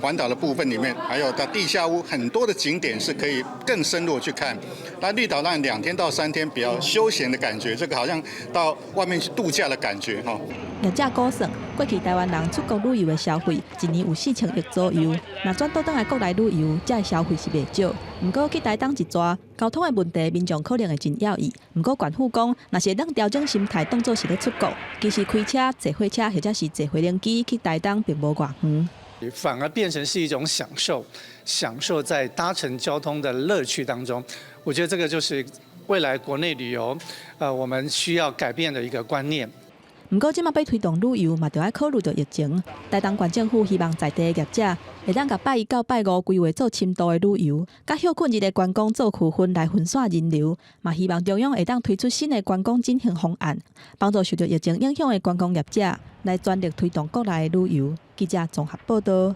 环岛的部分里面，还有到地下屋很多的景点是可以更深入去看。那绿岛让2天到3天比较休闲的感觉，这个好像到外面去度假的感觉哈。
业者估算，过去台湾人出国旅游的消费一年有4000亿左右，若转倒转来国内旅游，这消费是袂少。不过去台东一抓，交通的问题，民众可能会真要意。不过县府讲，若是当调整心态，当作是咧出国，其实开车、坐火车或者是坐回轮机去台东，并无偌远。
反而变成是一种享受在搭乘交通的乐趣当中。我觉得这个就是未来国内旅游，我们需要改变的一个观念。
不过，即马要推动旅游，嘛，就要考虑到疫情。台东县政府希望在地业者会当甲拜1到拜5规划做深度的旅游，甲休困日的观光做区分来分散人流，嘛希望中央会当推出新的观光振兴方案，帮助受到疫情影响的观光业者来全力推动国内的旅游。记者综合报道。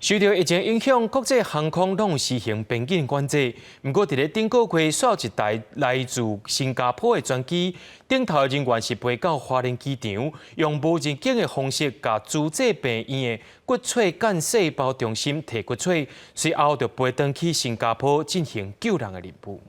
受到疫情影响，国际航空拢实行边境管制。不过，伫咧顶个月，煞有一台来自新加坡的专机，顶头的人员是飞到花莲机场，用无人机的方式，甲主治病院的骨髓干细胞中心提骨髓，随后就飞返去新加坡进行救人的任务。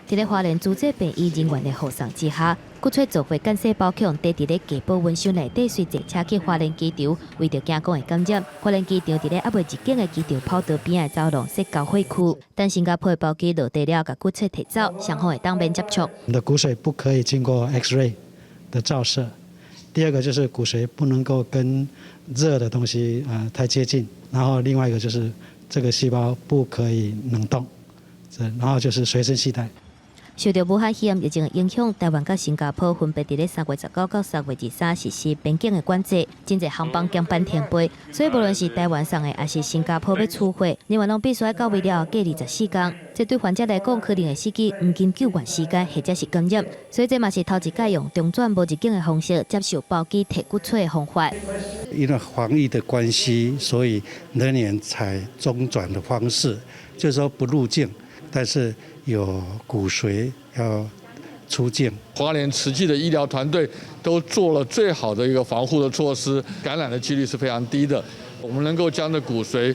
伫咧花莲主治病院人员的护送之下，骨髓造血干细胞强地伫咧加保温箱内底，随坐车去花莲机场，为着惊讲会感染，花莲机场伫咧还未入境的机场跑道边的走廊设交血区，等新加坡的包机落地了，甲骨髓提走，双方会当面接触。
我们的骨髓不可以经过 X-ray 的照射。第二个就是骨髓不能够跟热的东西太接近，然后另外一个就是这个细胞不可以冷冻，然后就是随身携带。
受到武汉肺炎疫情的影响，台湾甲新加坡分别伫咧3月19到3月23实施边境的管制，真侪航班减班停飞，所以无论是台湾送的，还是新加坡要出货，人员拢必须要到位了，隔24天。这对患者来讲，可能会司机黄金救援时间，或者是感染，所以这嘛是头一届用中转无入境的方式接受包机提骨髓的方法。
因为防疫的关系，所以人员采中转的方式，就是说不入境，但是有骨髓要出境。
花莲慈济的医疗团队都做了最好的一个防护的措施，感染的几率是非常低的。我们能够将这骨髓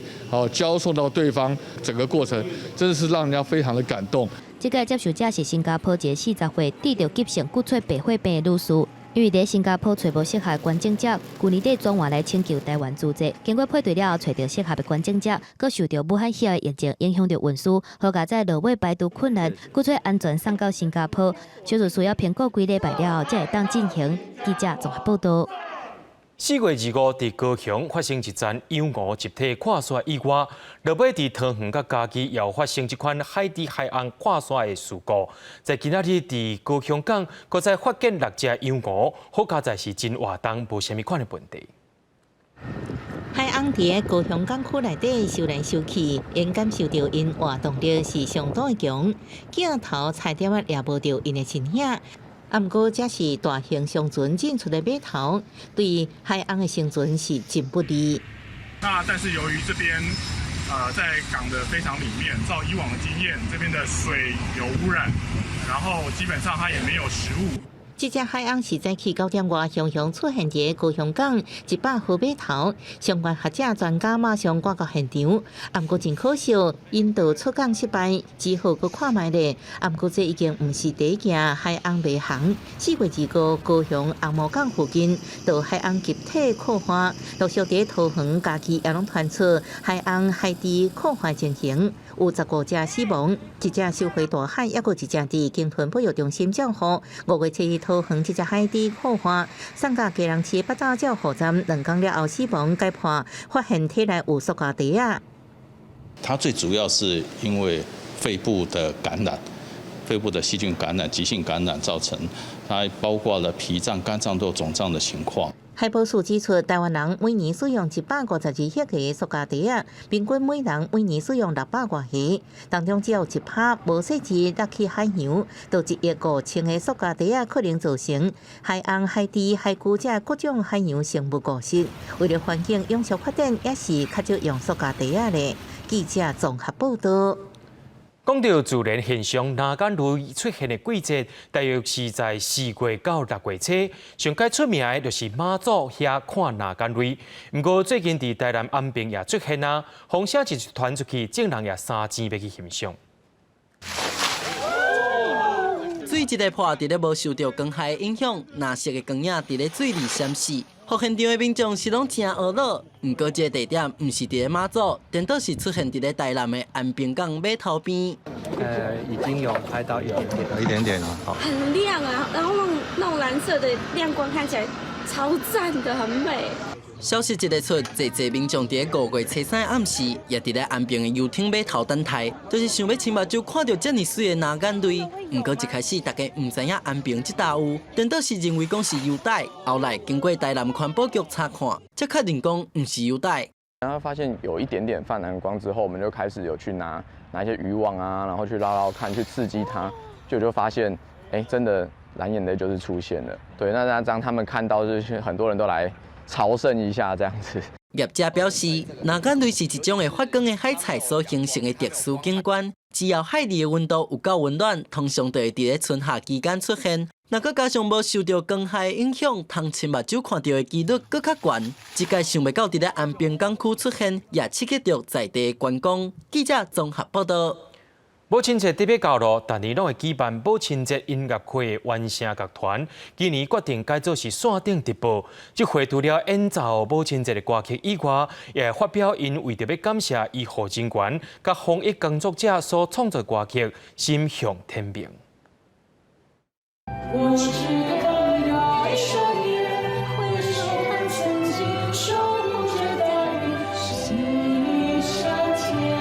交送到对方，整个过程真的是让人家非常的感动。
这个接受者是新加坡一个40岁得着急性骨髓白血病的女士。因为在新加坡找无适合的捐赠者，去年底转换来请求台湾资助，经过配对了后，找到适合的捐赠者，佮受到武汉肺炎疫情影响到运输，好加在落尾排除困难，骨髓安全送到新加坡，手术需要评估几礼拜了后才会当进行。记者综合报道。
4月25日，伫高雄发生一桩养鹅集体跨沙意外，落尾伫桃园甲嘉义又发生一款海底海岸跨沙的事故。在今仔日，伫高雄港，搁再发现6只养鹅，好加在是真活动，无虾米款的问题。
海翁伫高雄港区内底收来收去，因感受到因活动力是相当的强，镜头差点也无到因的身影。啊，毋过这是大型商船进出的码头，对海翁的生存是真不利。
那但是由于这边在港的非常里面，照以往的经验，这边的水有污染，然后基本上它也没有食物。
这只海翁是早起9点外雄雄出现伫高雄港100号码头，相关学者专家马上赶到现场。啊，毋过真可惜，引导出港失败，只好搁看卖咧。啊，毋过这已经毋是第一件海翁迷航。4月2号，高雄红毛港附近，到海翁集体扩化，陆续伫桃园、嘉义也拢传出海翁海底扩化情形。有15只死亡，一只收回大海，还有一只伫鲸豚保育中心照护。5月7日，桃园这只海底扩化，送到基隆市八早照护站，2天了后死亡，解剖发现体内有塑胶袋啊。
它最主要是因为肺部的感染。肺部的细菌感染、急性感染造成，它包括了脾脏、肝脏都有肿胀的情况。
海保署指出，台湾人每年使用152亿个塑胶袋啊，平均每人每年使用600多个，当中只有1%无细枝落去海洋，就1.5亿个塑胶袋啊，可能造成海岸、海底、海龟这各种海洋生物过失。为了环境永续发展，也是较少用塑胶袋啊咧。记者综合报道。
讲到自然现象，南竿类出现的季节，大约是在4月到6月初。上界出名的就是马祖遐看南竿类。不过最近伫台南安平也出现啊，风声一传出去，竟人也3钱要去欣赏。
水一个破，伫咧无受到光害影响，蓝色的光影伫咧水里闪烁。互现场的民众是拢真懊恼，不过这个地点毋是伫咧马祖，颠倒是出现伫咧台南的安平港码头边。
已经有拍到有一点点了，好。
很亮啊，然后那种蓝色的亮光看起来超赞的，很美。
消息一日出，侪民众伫咧5月初3暗时，也伫咧安平的游艇码头等待，就是想要亲目睭看到遮尔水的南竿类。不过一开始大家唔知影安平这搭有，颠倒是认为讲是优待，后来经过台南环保局查看，才确认讲唔是优待。
然后发现有一点点泛蓝光之后，我们就开始有去拿一些渔网啊，然后去捞看，去刺激它，就发现，真的蓝眼泪就是出现了。对，那让他们看到，就是很多人都来朝圣一下这样子。
业者表示，南竿类是一种会发光的海菜所形成的特殊景观，只要海里的温度有够温暖，通常就会伫咧春夏期间出现。若佮加上无受到光害影响，通亲目睭看到的几率佮较悬。这届想袂到伫咧安平港区出现，也刺激着在地观光。记者综合报道。
母亲节特别到了，逐年拢会举办母亲节音乐会原声乐团，今年决定改做是线顶直播。即回除了演奏母亲节的歌曲以外，也发表因为着要感谢医护人员、甲防疫工作者所创作歌曲《心向天明》。我知道要说也会说看曾经守护着的你，心向天。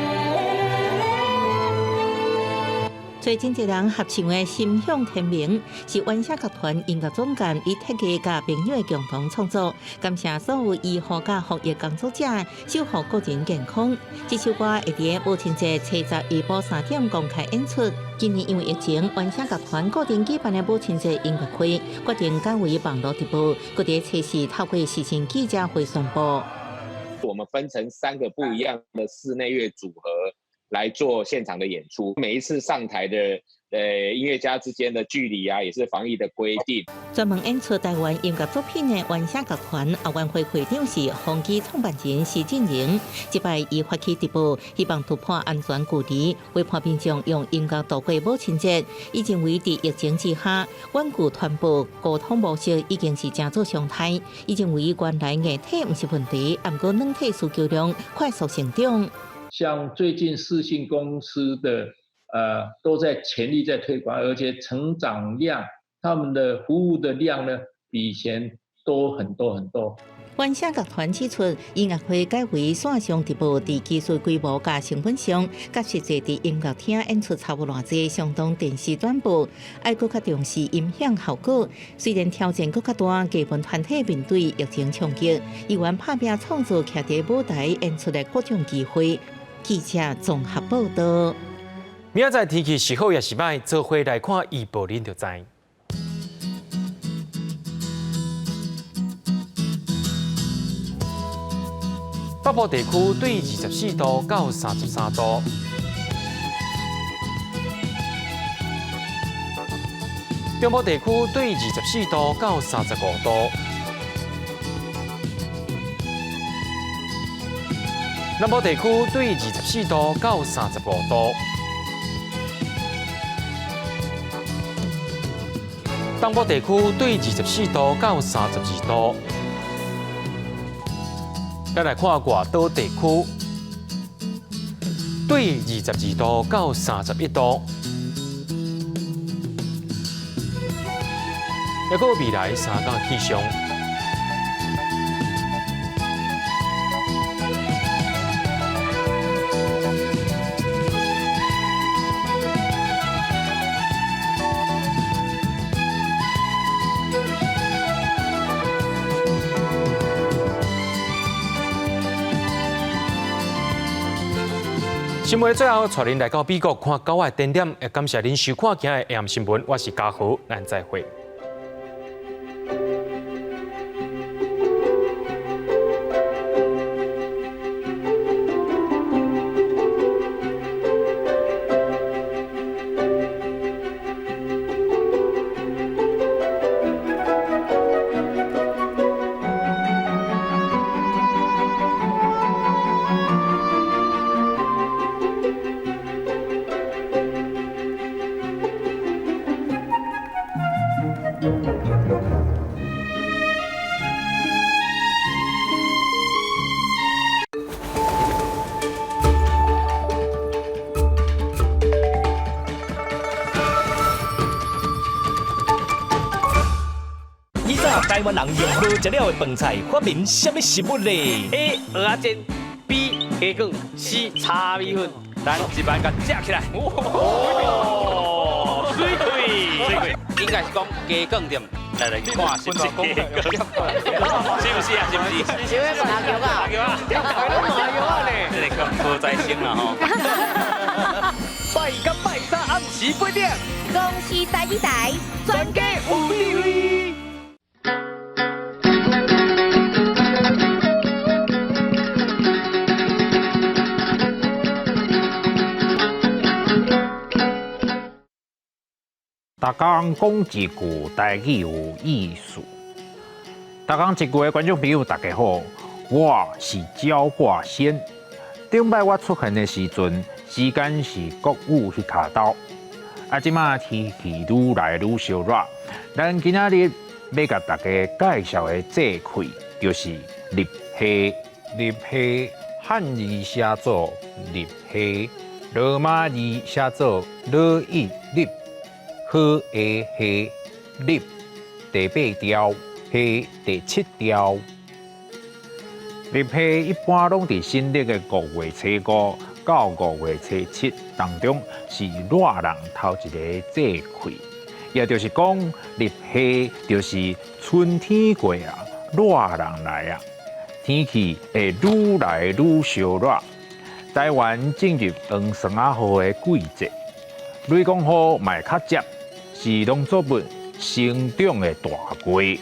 最近一人合唱的《心向天明》是原声乐团音乐总监以特家甲朋友的共同创作，感谢所有医护甲防疫工作者，守护个人健康。这首歌会伫母亲节7月1晡3点公开演出。今年因为疫情，原声乐团固定举办的母亲节音乐会决定改为网络直播，佮伫测试透过视讯记者会宣布。
我们分成3个不一样的室内乐组合来做现场的演出，每一次上台的音乐家之间的距离啊，也是防疫的规定。
专门演出台湾音乐作品的原声乐团奥运会会长是宏基创办人施振宁，这摆伊发起直播，希望突破安全距离，为伴民众用音乐度过母亲节。伊认为伫疫情之下，稳固传播沟通模式已经是正做常态。伊认为原来硬体不是问题，不过软体需求量快速成长。
像最近视讯公司的都在全力在推广，而且成长量，他们的服务的量呢，比以前多很多很多。
原写乐团指出，音乐会改为线上直播，伫技术规模甲成本上，甲实际伫音乐厅演出差不偌济，相当电视转播，爱搁较重视音响效果。虽然挑战搁较大，基本团体面对疫情冲击，依然拍拼创造徛伫舞台演出的各种机会。记者综合报道。
明仔载天气是好也是歹，做伙来看预报，恁就知。北部地区对24度到33度，中部地区对24度到35度，南部地区对24度到35度，东部地区对24度到32度。再来看外岛地区，对22度到31度。还有未来3天气象。新闻的最后，带您来到美国看狗仔点点，也感谢您收看今日的 AM 新闻，我是嘉豪，咱再会。
台湾人用无食了的饭菜，发明什么食物呢
？A. 蚵仔煎 ，B. 鸡卷 ，C. 炒米粉。咱一摆甲食起来。哦，水贵，应该是讲鸡卷店。来看是不是鸡卷？是不是啊？是不是？是要麻油啊？麻油啊！呢？这个无在先啦吼。拜甲拜三暗时8点，
公司第一台，
全家有地位。
大家讲一句台语有意思。大家一句的观众朋友，大家好，我是焦挂仙。顶摆我出现的时阵，时间是国五去卡刀。即马天气愈来愈烧热，咱今仔日要甲大家介绍的这块就是立虾。立虾汉字写作立虾，罗马字写作罗伊立。好的虾，立第8条，虾第7条。立虾一般拢伫新历的5月初5到5月初7当中是热人头一个节气，也就是讲立虾就是春天过啊，热人来啊，天气会愈来愈烧热。台湾进入黄霜仔雨的季节，雷公雨嘛较接。是农作物生长的大季。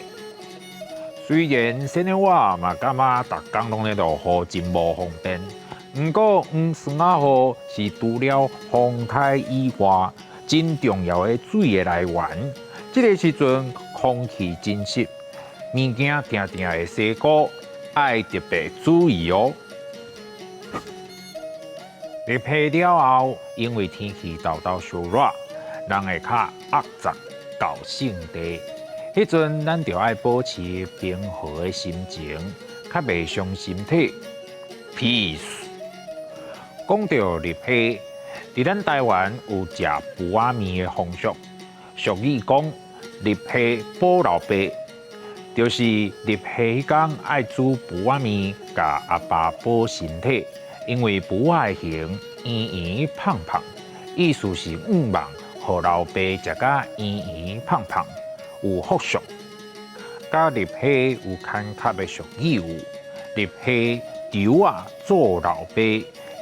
虽然现在我嘛感觉逐工拢咧落雨，真无方便。不过黄霜仔雨是除了风台以外，真重要的水的来源。这个时阵空气真湿，物件定定会生菇，爱特别注意哦。立夏了后，因为天气豆豆烧热。人会较压杂到性地，迄阵咱就要保持平和的心情，较袂伤身体。Peace。讲到立夏，伫咱台湾有食布仔面的风俗，俗语讲立夏保老爸。就是入夏天爱煮卜仔面，甲阿爸补身体，因为卜仔的形圆圆胖胖，意思是望，互老爸食甲圆圆胖胖，有福相。甲入夏有牵卡的俗语有，入夏稻啊做老爸，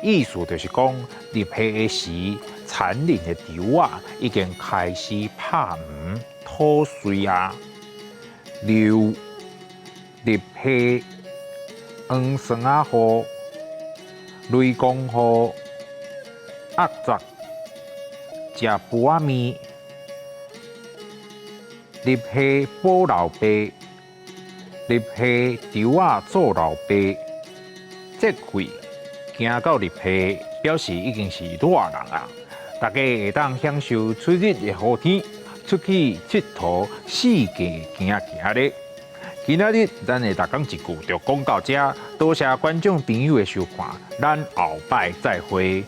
意思就是讲入夏的时，残忍的稻啊已经开始拍黄吐穗啊。流入夏黄霜啊雨，雷公雨，压杂食卜仔面。入夏补老爸，入夏稻啊做老爸。节气行到入夏，表示已经是热人啊！大家会当享受出日的好天，出去佚佗，四界行行咧。今仔日咱的大讲一句就讲到这，多谢观众朋友的收看，咱后摆再会。